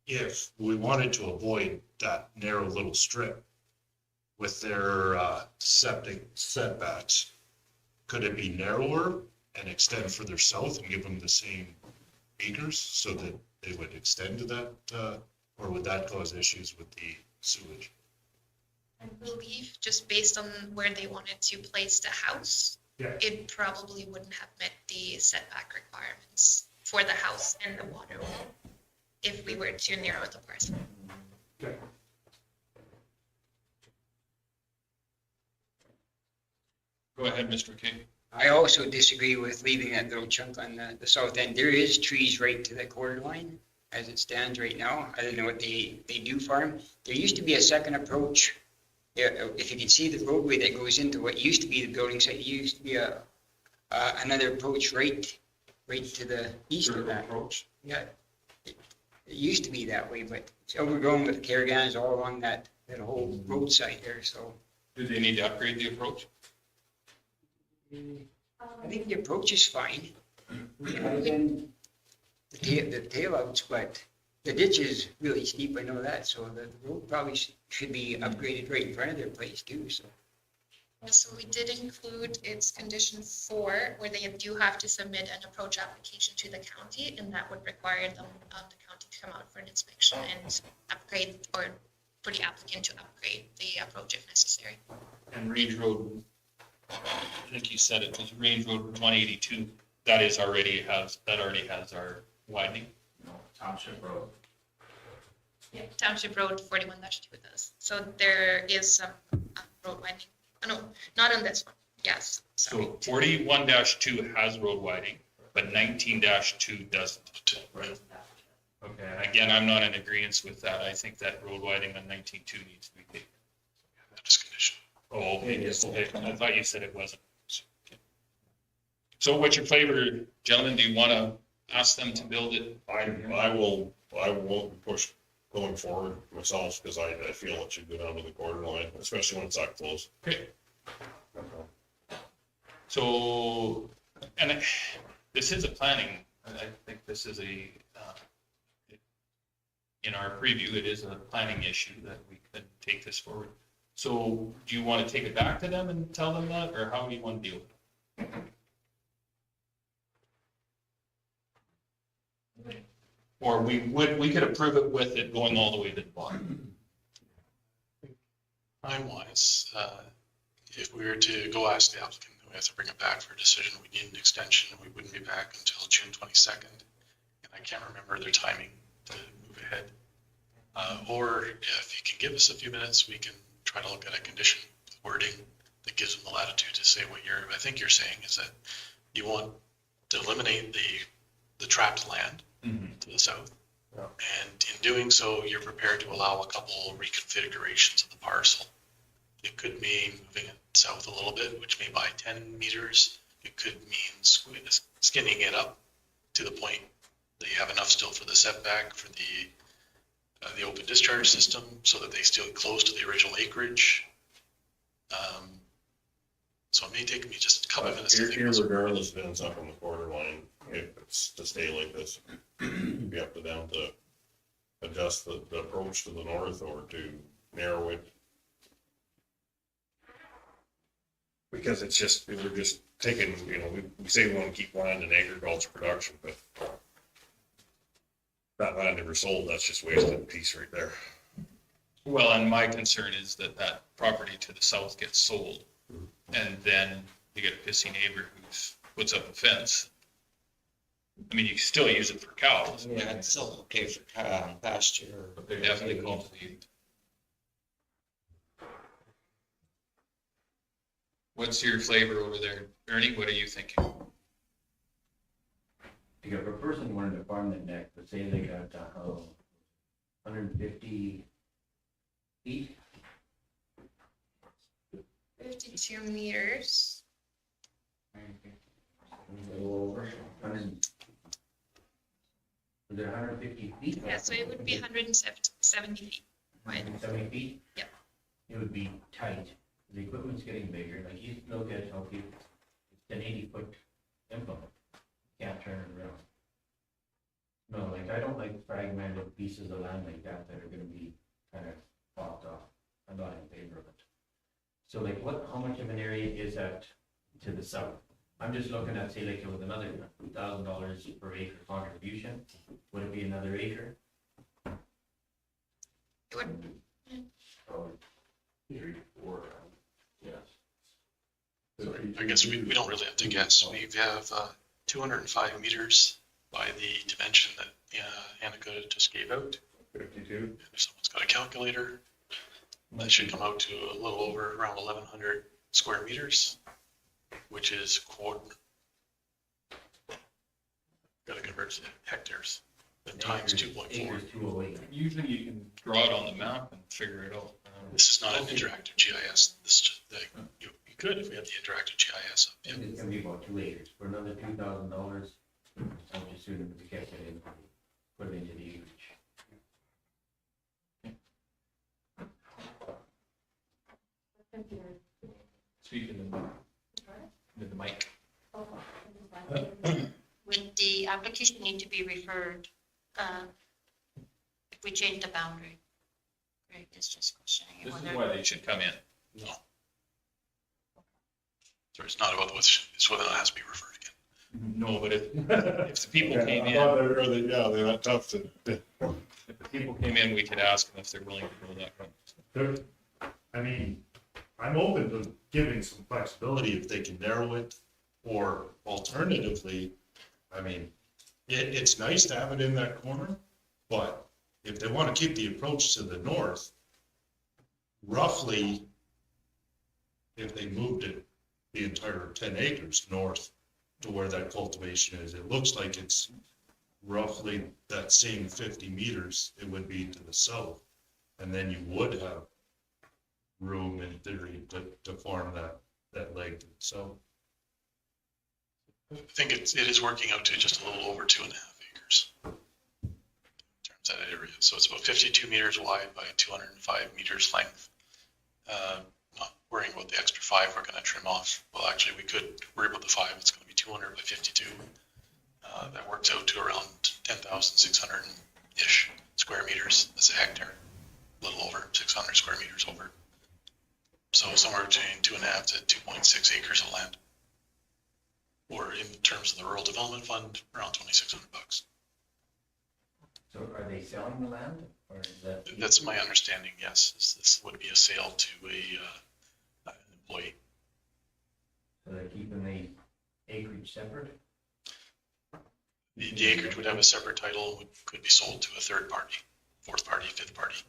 If we wanted to avoid that narrow little strip with their septic setbacks, could it be narrower and extend further south and give them the same acres so that they would extend to that, or would that cause issues with the sewage? I believe just based on where they wanted to place the house, Yeah. it probably wouldn't have met the setback requirements for the house and the water well if we were to narrow the parcel. Okay. Go ahead, Mr. McKay. I also disagree with leaving that little chunk on the south end. There is trees right to the quarter line as it stands right now. I don't know what they do farm. There used to be a second approach. Yeah, if you can see the roadway that goes into what used to be the building site, there used to be another approach right to the east of that. Approach. Yeah, it used to be that way, but it's overgrown with carragans all along that whole roadside there, so. Do they need to upgrade the approach? I think the approach is fine. Other than the tailouts, but the ditch is really steep, I know that, so the road probably should be upgraded right in front of their place too, so. So we did include its condition 4, where they do have to submit an approach application to the county, and that would require them, the county to come out for an inspection and upgrade, or for the applicant to upgrade the approach if necessary. And Range Road, I think you said it, was Range Road 182, that already has our widening. No, Township Road. Yeah, Township Road 41-2 does. So there is some road widening. Oh, no, not on this one. Yes, sorry. So 41-2 has road widening, but 19-2 doesn't. Right. Okay, and again, I'm not in agreement with that. I think that road widening on 19-2 needs to be taken. That is condition. Oh, okay, yes, okay. I thought you said it wasn't. Okay. So what's your flavor, gentlemen? Do you want to ask them to build it? I won't push going forward myself because I feel it should go down to the quarter line, especially when it's that close. Okay. So, and this is a planning I think this is in our preview, it is a planning issue that we can take this forward. So do you want to take it back to them and tell them that, or how do you want to deal with it? Or we could approve it with it going all the way to the bottom. Time-wise, if we were to go ask the applicant, we have to bring it back for a decision, we need an extension, we wouldn't be back until June 22nd. And I can't remember their timing to move ahead. Or if you can give us a few minutes, we can try to look at a condition wording that gives them the latitude to say what I think you're saying is that you want to eliminate the trapped land to the south. Yeah. And in doing so, you're prepared to allow a couple reconfigurations of the parcel. It could mean moving it south a little bit, which may buy 10 meters. It could mean skinning it up to the point that you have enough still for the setback for the open discharge system so that they still close to the original acreage. So it may take me just a couple minutes to think. Irregardless, it ends up on the borderline. If it's to stay like this, it'd be up to them to adjust the approach to the north or to narrow it. Because it's just, we're just taking, we say we want to keep land in agriculture production, but that land never sold, that's just wasted piece right there. Well, and my concern is that property to the south gets sold, and then you get a pissy neighbor who puts up a fence. I mean, you can still use it for cows. Yeah, it's still okay for pasture. But they're definitely cultivated. What's your flavor over there? Ernie, what are you thinking? If a person wanted to farm the neck, but say they got, 150 feet, 52 meters. a little over, 100. Is it 150 feet? Yeah, so it would be 170 feet wide. 70 feet? Yep. It would be tight. The equipment's getting bigger, like you look at how people, it's an 80-foot implement, can't turn it around. No, like I don't like fragmented pieces of land like that are gonna be kind of popped off. I'm not in favor of it. So like how much of an area is that to the south? I'm just looking at, say like it was another $2,000 per acre contribution, would it be another acre? It would, Or 3, 4, yes. So I guess we don't really have to guess. We have 205 meters by the dimension that Annika just gave out. 52. If someone's got a calculator, that should come out to a little over around 1,100 square meters, which is quarter. Got to convert to hectares, then times 2.4. Acres 208. Usually you can draw it on the map and figure it out. This is not an interactive GIS. This is just, you could if we had the interactive GIS up. Yeah. It's gonna be about 2 acres for another $2,000. I would just sooner we kept it in, put it into the acreage. Speaking into the mic. Would the application need to be referred, if we change the boundary? Greg is just questioning it. This is whether- why they should come in. No. So it's not about it's whether it has to be referred again. No, but if the people came in, They're not tough to. if the people came in, we could ask them if they're willing to go that route. I mean, I'm open to giving some flexibility if they can narrow it, or alternatively, I mean, it's nice to have it in that corner, but if they want to keep the approach to the north, roughly, if they moved it the entire 10 acres north to where that cultivation is, it looks like it's roughly that same 50 meters it would be to the south. And then you would have room in theory to farm that leg to the south. I think it is working out to just a little over 2.5 acres. In terms of that area. So it's about 52 meters wide by 205 meters length. Not worrying about the extra 5 we're going to trim off. Well, actually, we could worry about the 5. It's going to be 200 by 52. That works out to around 10,600-ish square meters. That's a hectare, a little over 600 square meters over. So somewhere between 2.5 to 2.6 acres of land. Or in terms of the Rural Development Fund, around $2,600. So are they selling the land or is that? That's my understanding, yes. This would be a sale to an employee. So they're keeping the acreage separate? The acreage would have a separate title, could be sold to a third party, fourth party, fifth party.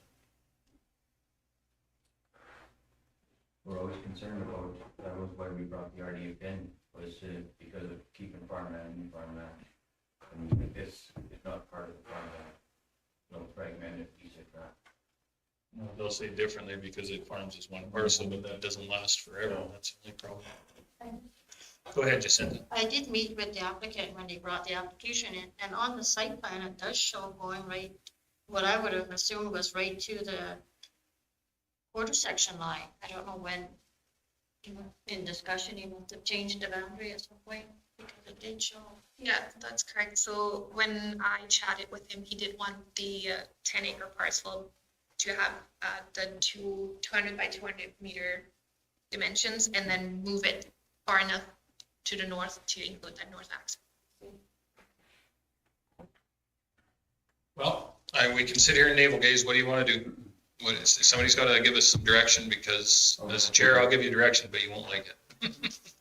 We're always concerned about, that was why we brought the RDF in, was because of keeping farmland and farmland. And this is not part of the farmland, no fragmented piece of crap. No, they'll say differently because it farms as one parcel, but that doesn't last forever. That's the only problem. Go ahead, Jacinta. I did meet with the applicant when they brought the application in, and on the site plan, it does show going right, what I would have assumed was right to the quarter section line. I don't know when, in discussion, you must have changed the boundary at some point, because it did show. Yeah, that's correct. So when I chatted with him, he did want the 10-acre parcel to have the 200 by 200 meter dimensions and then move it far enough to the north to include that north axis. Well, we can sit here and navel gaze. What do you want to do? Somebody's got to give us some direction because as a chair, I'll give you direction, but you won't like it.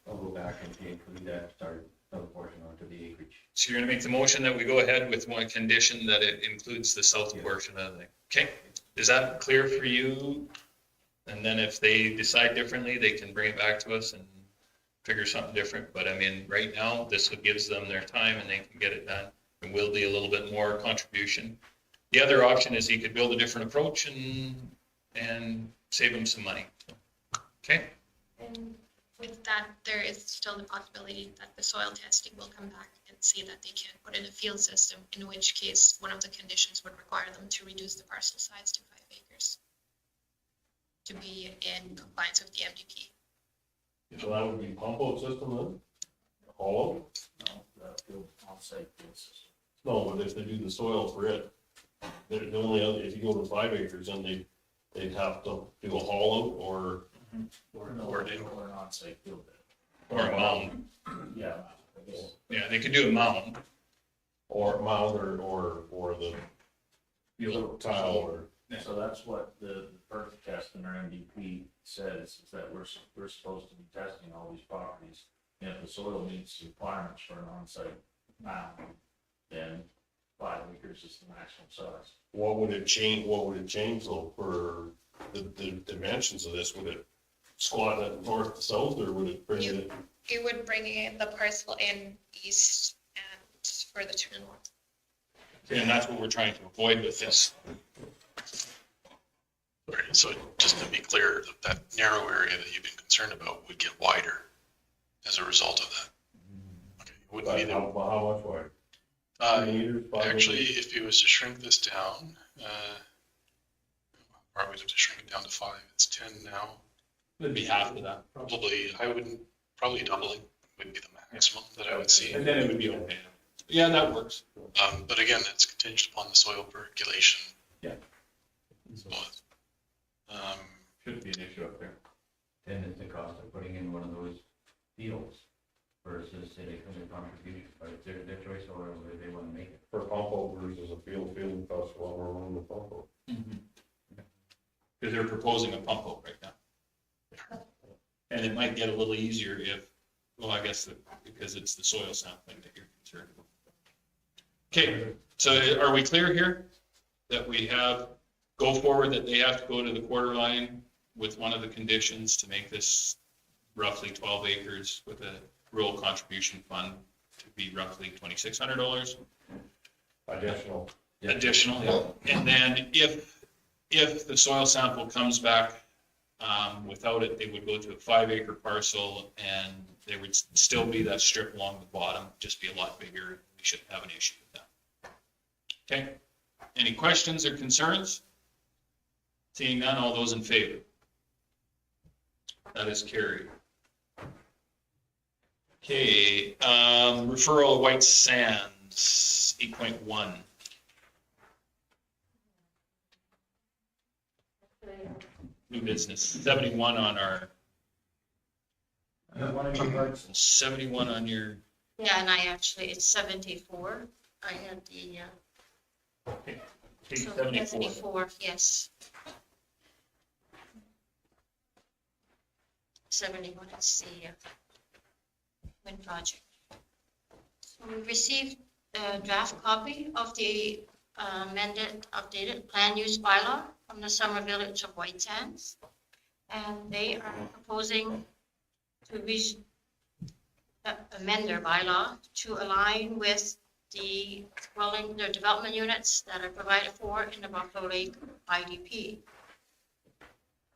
I'll go back and include that, start another portion onto the acreage. So you're going to make the motion that we go ahead with one condition that it includes the south portion of the thing. Okay, is that clear for you? And then if they decide differently, they can bring it back to us and figure something different. But I mean, right now, this gives them their time and they can get it done. It will be a little bit more contribution. The other option is he could build a different approach and save them some money. Okay. And with that, there is still the possibility that the soil testing will come back and see that they can put in a field system, in which case one of the conditions would require them to reduce the parcel size to 5 acres to be in compliance with the MDP. So that would be pump out system then? Hollow? No, the on-site field system. No, but if they do the soil for it, they're the only other, if you go to 5 acres, then they'd have to do a hollow or Or an on-site field bed. Or a mound. Yeah. I guess. Yeah, they could do a mound. or mound or the field tile or. So that's what the perk test in our MDP says, is that we're supposed to be testing all these properties. And if the soil meets the requirements for an on-site mound, then 5 acres is the maximum size. What would it change though for the dimensions of this? Would it squat it north to south or would it bring it? It would bring in the parcel in east and further to the north. And that's what we're trying to avoid with this. Right, so just to be clear, that narrow area that you've been concerned about would get wider as a result of that. Okay, it wouldn't be the, How much wider? 3 meters, 5 actually, meters? if you was to shrink this down, probably have to shrink it down to 5. It's 10 now. It'd be half of that. Probably doubling would be the maximum that I would see. And then it would be okay. Yeah, that works. But again, that's contingent upon the soil percolation. Yeah. Shouldn't be an issue up there. Then it's the cost of putting in one of those fields versus say the contribution, but it's their choice or whether they want to make it. For pump out versus a field costs a lot more money than pump out. Because they're proposing a pump out right now. And it might get a little easier if, well, I guess because it's the soil sampling that you're concerned about. Okay, so are we clear here? That we have, go forward, that they have to go to the quarter line with one of the conditions to make this roughly 12 acres with a rural contribution fund to be roughly $2,600. Additional. Additional, and then if the soil sample comes back without it, they would go to a 5 acre parcel and there would still be that strip along the bottom, just be a lot bigger. We shouldn't have an issue with that. Okay, any questions or concerns? Seeing none, all those in favor? That is carried. Okay, referral of White Sands, 8.1. New business, 71 on our, 71 on your, Yeah, and I actually, it's 74. I had the, Page so 74. 74, yes. 71, it's the wind project. So we received a draft copy of the amended, updated plan use bylaw from the Summer Village of White Sands. And they are proposing to amend their bylaw to align with the dwelling, their development units that are provided for in the Buffalo Lake IDP.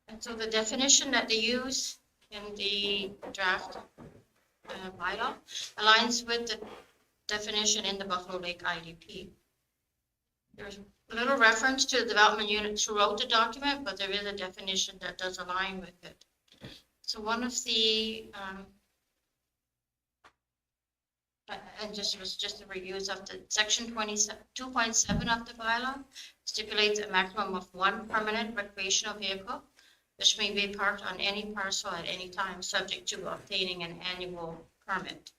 And so the definition that they use in the draft bylaw aligns with the definition in the Buffalo Lake IDP. There's a little reference to the development unit throughout the document, but there is a definition that does align with it. So one of the, and just was just a reuse of the section 2.7 of the bylaw stipulates a maximum of one permanent recreational vehicle, which may be parked on any parcel at any time, subject to obtaining an annual permit.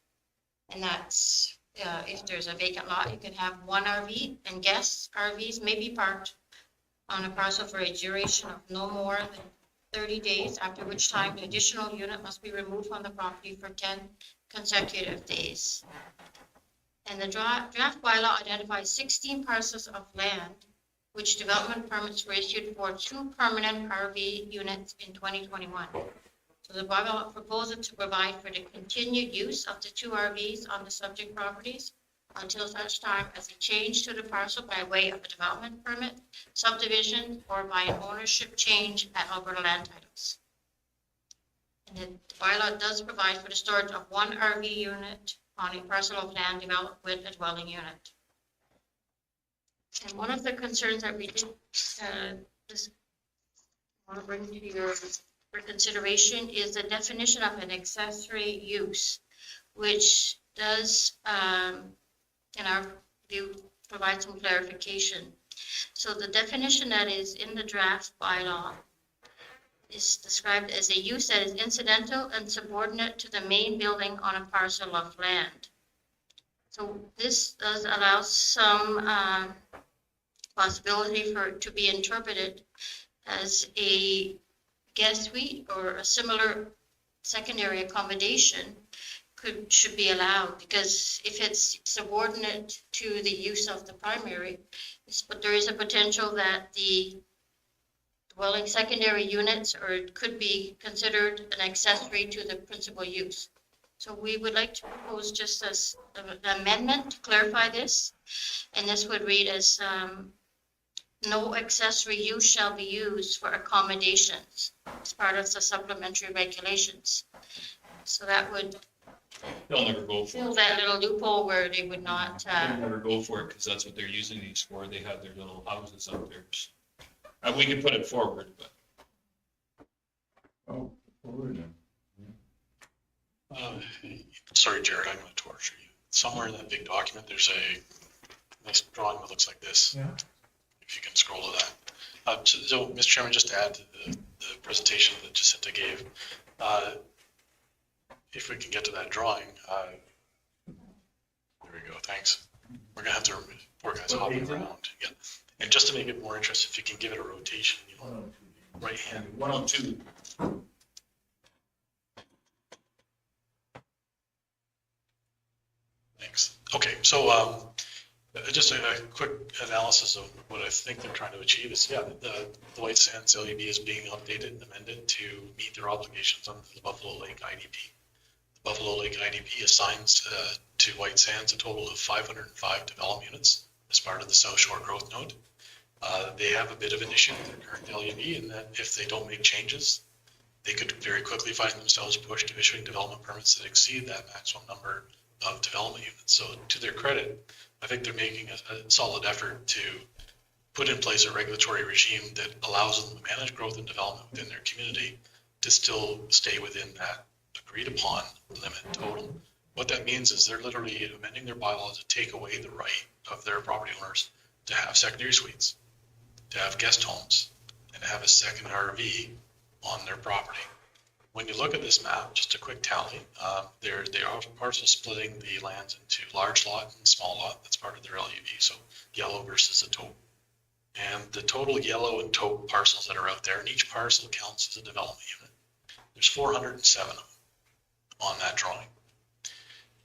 And that's, if there's a vacant lot, you can have one RV, and guest RVs may be parked on a parcel for a duration of no more than 30 days, after which time the additional unit must be removed from the property for 10 consecutive days. And the draft bylaw identifies 16 parcels of land which development permits were issued for 2 permanent RV units in 2021. So the bylaw proposes to provide for the continued use of the 2 RVs on the subject properties until such time as a change to the parcel by way of a development permit, subdivision, or by an ownership change at Alberta Land Titles. And then the bylaw does provide for the storage of 1 RV unit on a parcel of land developed with a dwelling unit. And one of the concerns that we did just want to bring to your for consideration is the definition of an accessory use, which does, in our view, provide some clarification. So the definition that is in the draft bylaw is described as a use that is incidental and subordinate to the main building on a parcel of land. So this does allow some possibility for it to be interpreted as a guest suite or a similar secondary accommodation should be allowed, because if it's subordinate to the use of the primary, but there is a potential that the dwelling secondary units could be considered an accessory to the principal use. So we would like to propose just as an amendment to clarify this, and this would read as no accessory use shall be used for accommodations as part of the supplementary regulations. So that would they'll never go for fill it. that little loophole where they would not, They'll never go for it because that's what they're using these for. They have their little houses up there. We could put it forward, but. Oh, forward then. Sorry, Jared, I'm going to torture you. Somewhere in that big document, there's a nice drawing that looks like this. Yeah. If you can scroll to that. So, Mr. Chairman, just to add to the presentation that Jacinta gave, if we can get to that drawing, there we go, thanks. We're gonna have to, poor guys hopping around. Yeah. And just to make it more interesting, if you can give it a rotation, right hand. 102. Thanks. Okay, so just a quick analysis of what I think they're trying to achieve is, yeah, the White Sands LUB is being updated and amended to meet their obligations under the Buffalo Lake IDP. The Buffalo Lake IDP assigns to White Sands a total of 505 development units as part of the South Shore Growth Node. They have a bit of an issue with their current LUB in that if they don't make changes, they could very quickly find themselves pushed to issuing development permits that exceed that maximum number of development units. So to their credit, I think they're making a solid effort to put in place a regulatory regime that allows them to manage growth and development within their community to still stay within that agreed upon limit total. What that means is they're literally amending their bylaw to take away the right of their property owners to have secondary suites, to have guest homes, and to have a second RV on their property. When you look at this map, just a quick tally, they are parcel splitting the lands into large lot and small lot. That's part of their LUV, so yellow versus a taupe. And the total yellow and taupe parcels that are out there, and each parcel counts as a development unit. There's 407 of them on that drawing.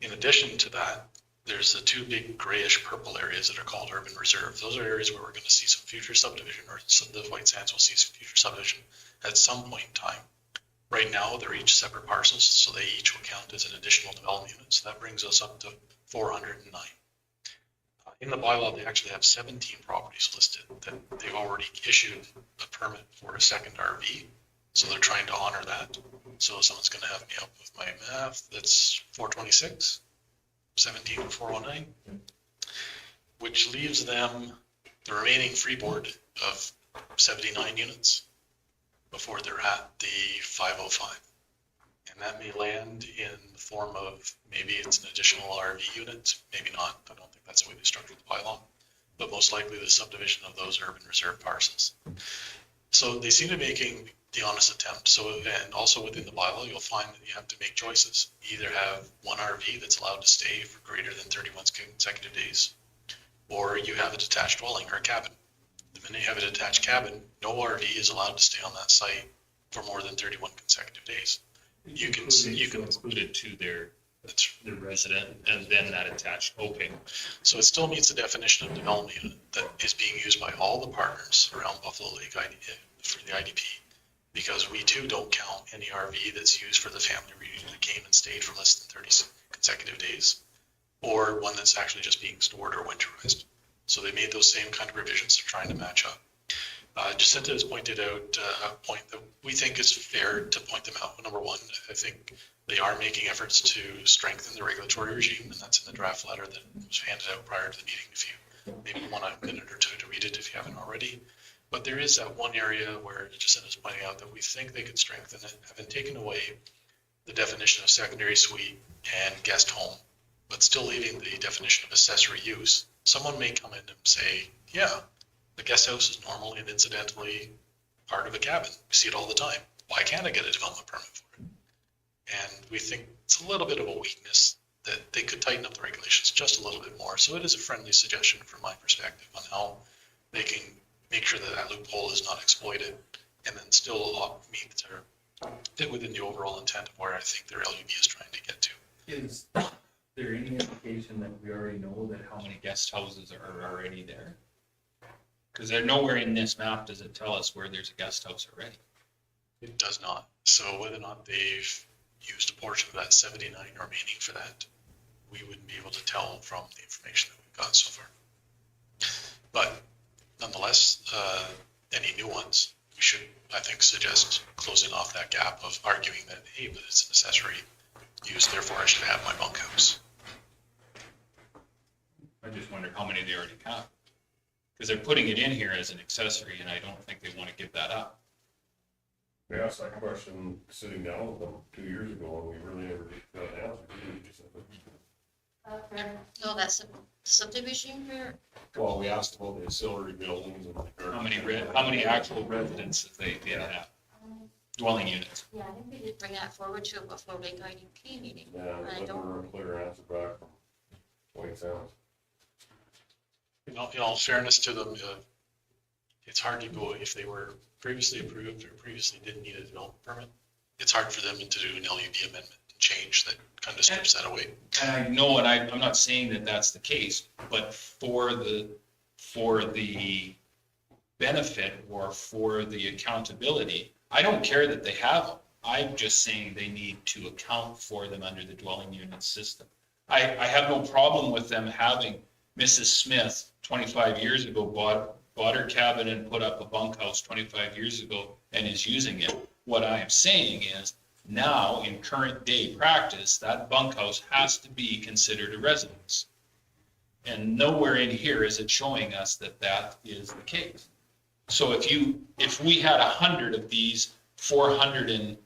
In addition to that, there's the two big grayish purple areas that are called urban reserve. Those are areas where we're going to see some future subdivision, or some, the White Sands will see some future subdivision at some point in time. Right now, they're each separate parcels, so they each will count as an additional development unit. So that brings us up to 409. In the bylaw, they actually have 17 properties listed that they've already issued a permit for a second RV. So they're trying to honor that. So someone's going to have me up with my math. That's 426, 17 and 409, which leaves them the remaining freeboard of 79 units before they're at the 505. And that may land in the form of, maybe it's an additional RV unit, maybe not. I don't think that's the way they structured the bylaw, but most likely the subdivision of those urban reserve parcels. So they seem to be making the honest attempt. So, and also within the bylaw, you'll find that you have to make choices. You either have one RV that's allowed to stay for greater than 31 consecutive days, or you have a detached dwelling or a cabin. The minute you have a detached cabin, no RV is allowed to stay on that site for more than 31 consecutive days. You can include it to their resident and then that attached. Okay. So it still meets the definition of development unit that is being used by all the partners around Buffalo Lake for the IDP, because we too don't count any RV that's used for the family reunion that came and stayed for less than 30 consecutive days, or one that's actually just being stored or winterized. So they made those same kind of revisions. They're trying to match up. Jacinta has pointed out a point that we think is fair to point them out. Number one, I think they are making efforts to strengthen the regulatory regime, and that's in the draft letter that was handed out prior to the meeting. If you maybe want a minute or two to read it if you haven't already. But there is that one area where Jacinta is pointing out that we think they could strengthen it, having taken away the definition of secondary suite and guest home, but still leaving the definition of accessory use. Someone may come in and say, yeah, the guest house is normally and incidentally part of a cabin. We see it all the time. Why can't I get a development permit for it? And we think it's a little bit of a weakness that they could tighten up the regulations just a little bit more. So it is a friendly suggestion from my perspective on how they can make sure that that loophole is not exploited and then still meet or fit within the overall intent of where I think their LUB is trying to get to. Is there any indication that we already know that how many guest houses are already there? Because they're nowhere in this map does it tell us where there's a guest house already. It does not. So whether or not they've used a portion of that 79 remaining for that, we wouldn't be able to tell from the information that we've got so far. But nonetheless, any new ones, we should, I think, suggest closing off that gap of arguing that, hey, but it's an accessory use, therefore I should have my bunkhouse. I just wonder how many they already have. Because they're putting it in here as an accessory, and I don't think they want to give that up. We asked that question sitting down with them 2 years ago, and we really never got an answer. No, that's a subdivision here. Well, we asked about the ancillary buildings and. How many actual residences they have? Dwelling units. Yeah, I think they did bring that forward to a Buffalo Lake IDP meeting. Yeah, I but don't. we're a clear answer back from White Sands. In all fairness to them, it's hard to go if they were previously approved or previously didn't need a development permit. It's hard for them to do an LUB amendment and change that kind of strips that away. And I know, and I'm not saying that that's the case, but for the benefit or for the accountability, I don't care that they have them. I'm just saying they need to account for them under the dwelling unit system. I have no problem with them having Mrs. Smith 25 years ago bought her cabin and put up a bunkhouse 25 years ago and is using it. What I am saying is now in current day practice, that bunkhouse has to be considered a residence. And nowhere in here is it showing us that that is the case. So if we had 100 of these 407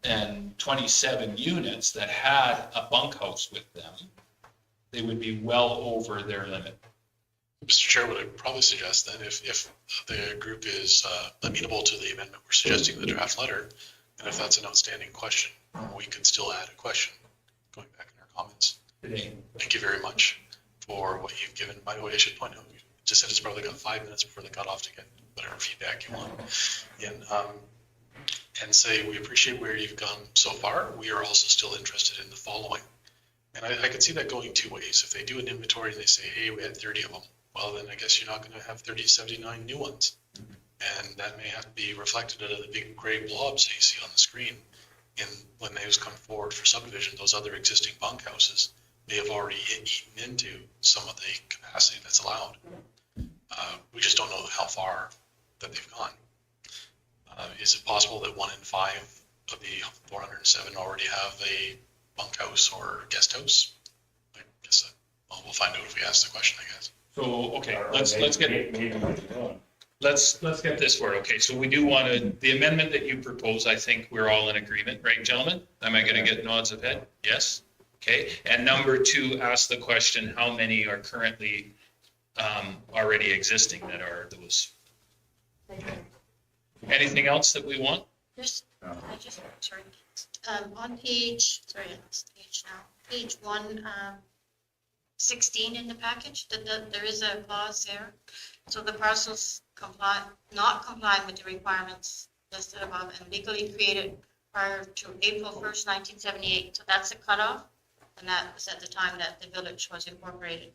and 27 units that had a bunkhouse with them, they would be well over their limit. Mr. Chair, what I'd probably suggest then, if the group is amenable to the amendment we're suggesting in the draft letter, and if that's an outstanding question, we can still add a question going back in our comments. Thank you very much for what you've given. By the way, I should point out, you just said it's probably got 5 minutes before the cutoff to get whatever feedback you want. And say, we appreciate where you've gone so far. We are also still interested in the following. And I could see that going 2 ways. If they do an inventory and they say, hey, we had 30 of them, well, then I guess you're not going to have 79 new ones. And that may have to be reflected out of the big gray blobs that you see on the screen. And when those come forward for subdivision, those other existing bunkhouses may have already eaten into some of the capacity that's allowed. We just don't know how far that they've gone. Is it possible that 1 in 5 of the 407 already have a bunkhouse or guest house? I guess well, we'll find out if we ask the question, I guess. So, okay, let's get this for it. Okay, so we do want to, the amendment that you propose, I think we're all in agreement, right, gentlemen? Am I going to get nods of head? Yes? Okay, and number 2, ask the question, how many are currently already existing that are those? Okay. Anything else that we want? Sorry, on page, sorry, I lost the page now, page 116 in the package, there is a clause there. So the parcels not complying with the requirements listed above and legally created prior to April 1st, 1978. So that's a cutoff, and that was at the time that the village was incorporated.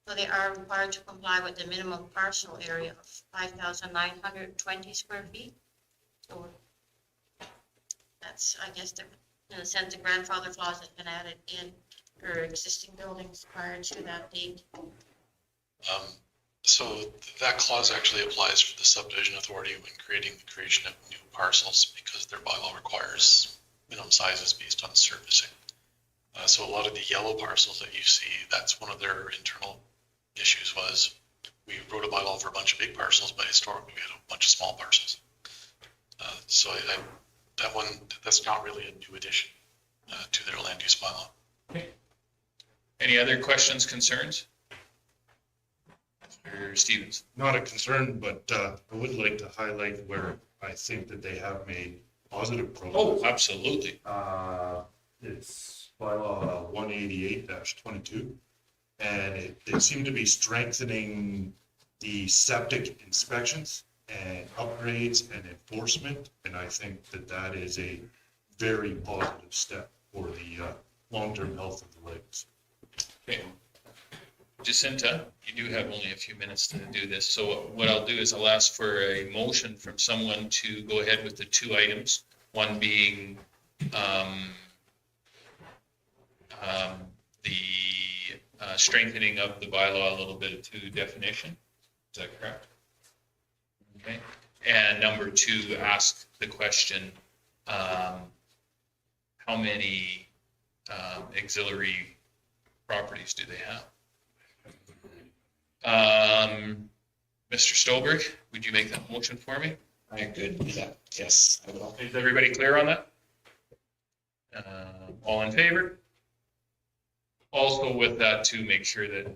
So they are required to comply with the minimum parcel area of 5,920 square feet. So that's, I guess, in a sense, the grandfather clause has been added in for existing buildings prior to that date. So that clause actually applies for the subdivision authority when creating the creation of new parcels, because their bylaw requires minimum sizes based on surfacing. So a lot of the yellow parcels that you see, that's one of their internal issues was we wrote a bylaw for a bunch of big parcels, but historically we had a bunch of small parcels. So that's not really a new addition to their land use bylaw. Okay. Any other questions, concerns? Mr. Stevens? Not a concern, but I would like to highlight where I think that they have made positive progress. Oh, absolutely. It's bylaw 188-22, and it seemed to be strengthening the septic inspections and upgrades and enforcement, and I think that is a very positive step for the long-term health of the lakes. Okay. Jacinta, you do have only a few minutes to do this. So what I'll do is I'll ask for a motion from someone to go ahead with the 2 items. One being the strengthening of the bylaw a little bit to definition. Is that correct? Okay. And number 2, ask the question, how many auxiliary properties do they have? Mr. Stolberg, would you make that motion for me? I could do that. Yes, I will. Is everybody clear on that? All in favor? Also with that to make sure that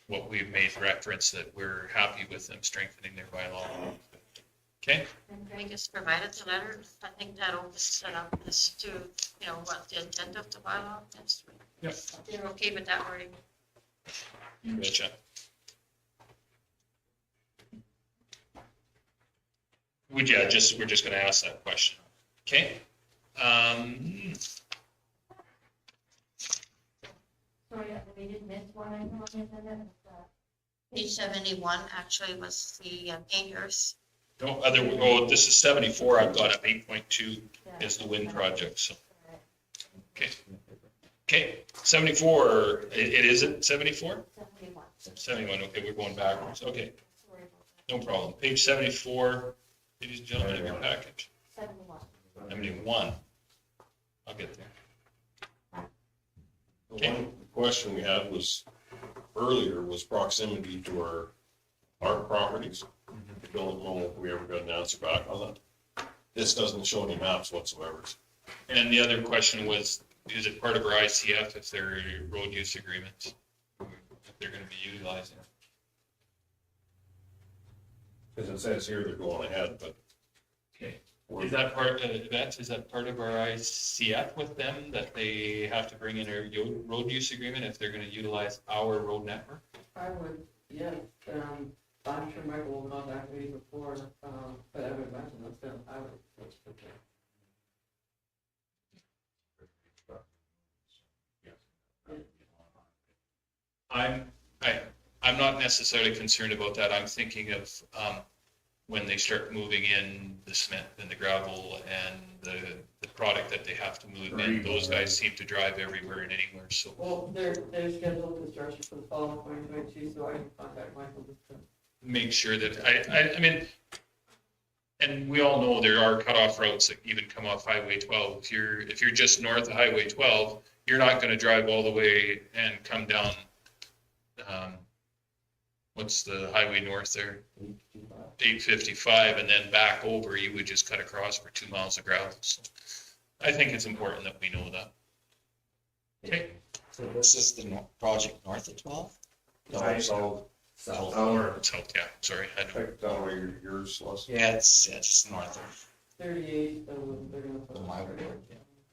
what we've made reference, that we're happy with them strengthening their bylaw. Okay? And I just provided the letter. I think that will set up as to, what the intent of the bylaw is. Yep. They're okay with that wording. Gotcha. We're just going to ask that question. Okay? Sorry, we did miss one item on the agenda. Page 71 actually was the painters. This is 74. I've got up 8.2 is the wind project. So, okay. Okay, 74. It isn't 74? 71. Okay, we're going backwards. Okay. No problem. Page 74. Ladies and gentlemen, in your package. 71. I'll get there. Okay. One question we had earlier was proximity to our properties. I don't know if we ever got an answer back on that. This doesn't show any maps whatsoever. And the other question was, is it part of our ICF if they're road use agreements? If they're gonna be utilizing it? As it says here, they're going ahead, but. Okay. Is that part, is that part of our ICF with them, that they have to bring in a road use agreement if they're gonna utilize our road network? I would, yeah, I'm sure Michael will contact me before, but I would imagine that's gonna, I would. I'm not necessarily concerned about that. I'm thinking of, when they start moving in the cement and the gravel and the product that they have to move in. Those guys seem to drive everywhere and anywhere, so. Well, they're scheduled construction for the fall of 2022, so I can contact Michael just to. Make sure that, I mean, and we all know there are cutoff routes that even come off Highway 12. If you're just north of Highway 12, you're not gonna drive all the way and come down, what's the highway north there? 855 and then back over, you would just cut across for 2 miles of gravel. So I think it's important that we know that. Okay. So this is the project north of 12? No, south. South, yeah, sorry. I don't. Down where yours was. Yeah, it's north of 38, they're gonna put. my ward.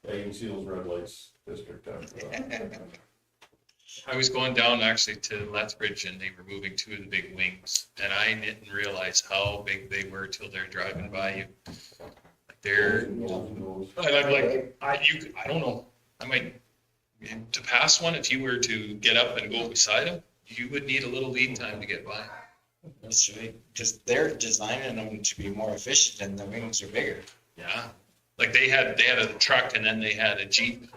Yeah, you can see those red lights district after. I was going down actually to Lethbridge and they were moving 2 of the big wings and I didn't realize how big they were till they're driving by you. They're, and I'm like, I don't know, I might, to pass one, if you were to get up and go beside them, you would need a little lead time to get by. That's right, because they're designing them to be more efficient and the wings are bigger. Yeah, like they had a truck and then they had a Jeep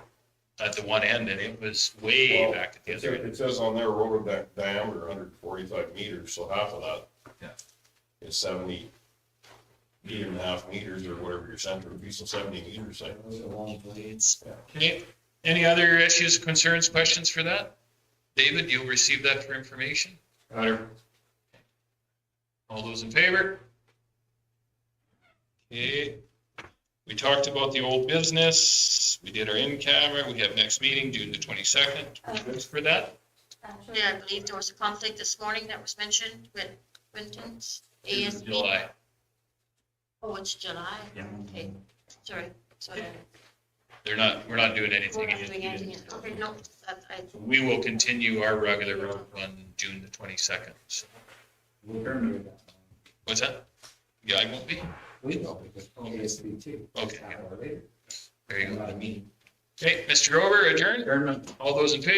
at the one end and it was way back at the other end. It says on their road diameter 145 meters, so half of that is 78.5 meters or whatever your center would be, so 70 meters. Those are long blades. Okay, any other issues, concerns, questions for that? David, you'll receive that for information. All those in favor? Okay, we talked about the old business, we did our in-camera, we have next meeting, June the 22nd. Good for that? Actually, I believe there was a conflict this morning that was mentioned with Quinton's ASB. July. Oh, it's July? Yeah. Okay, sorry. We're not doing We're anything. not doing anything. Okay, no, We will continue our regular road on June the 22nd. So. What's that? Yeah, I won't be. We will, because ASB too. Okay. Later. There you go. Not a meeting. Okay, Mr. Grover, adjourned. All those in favor?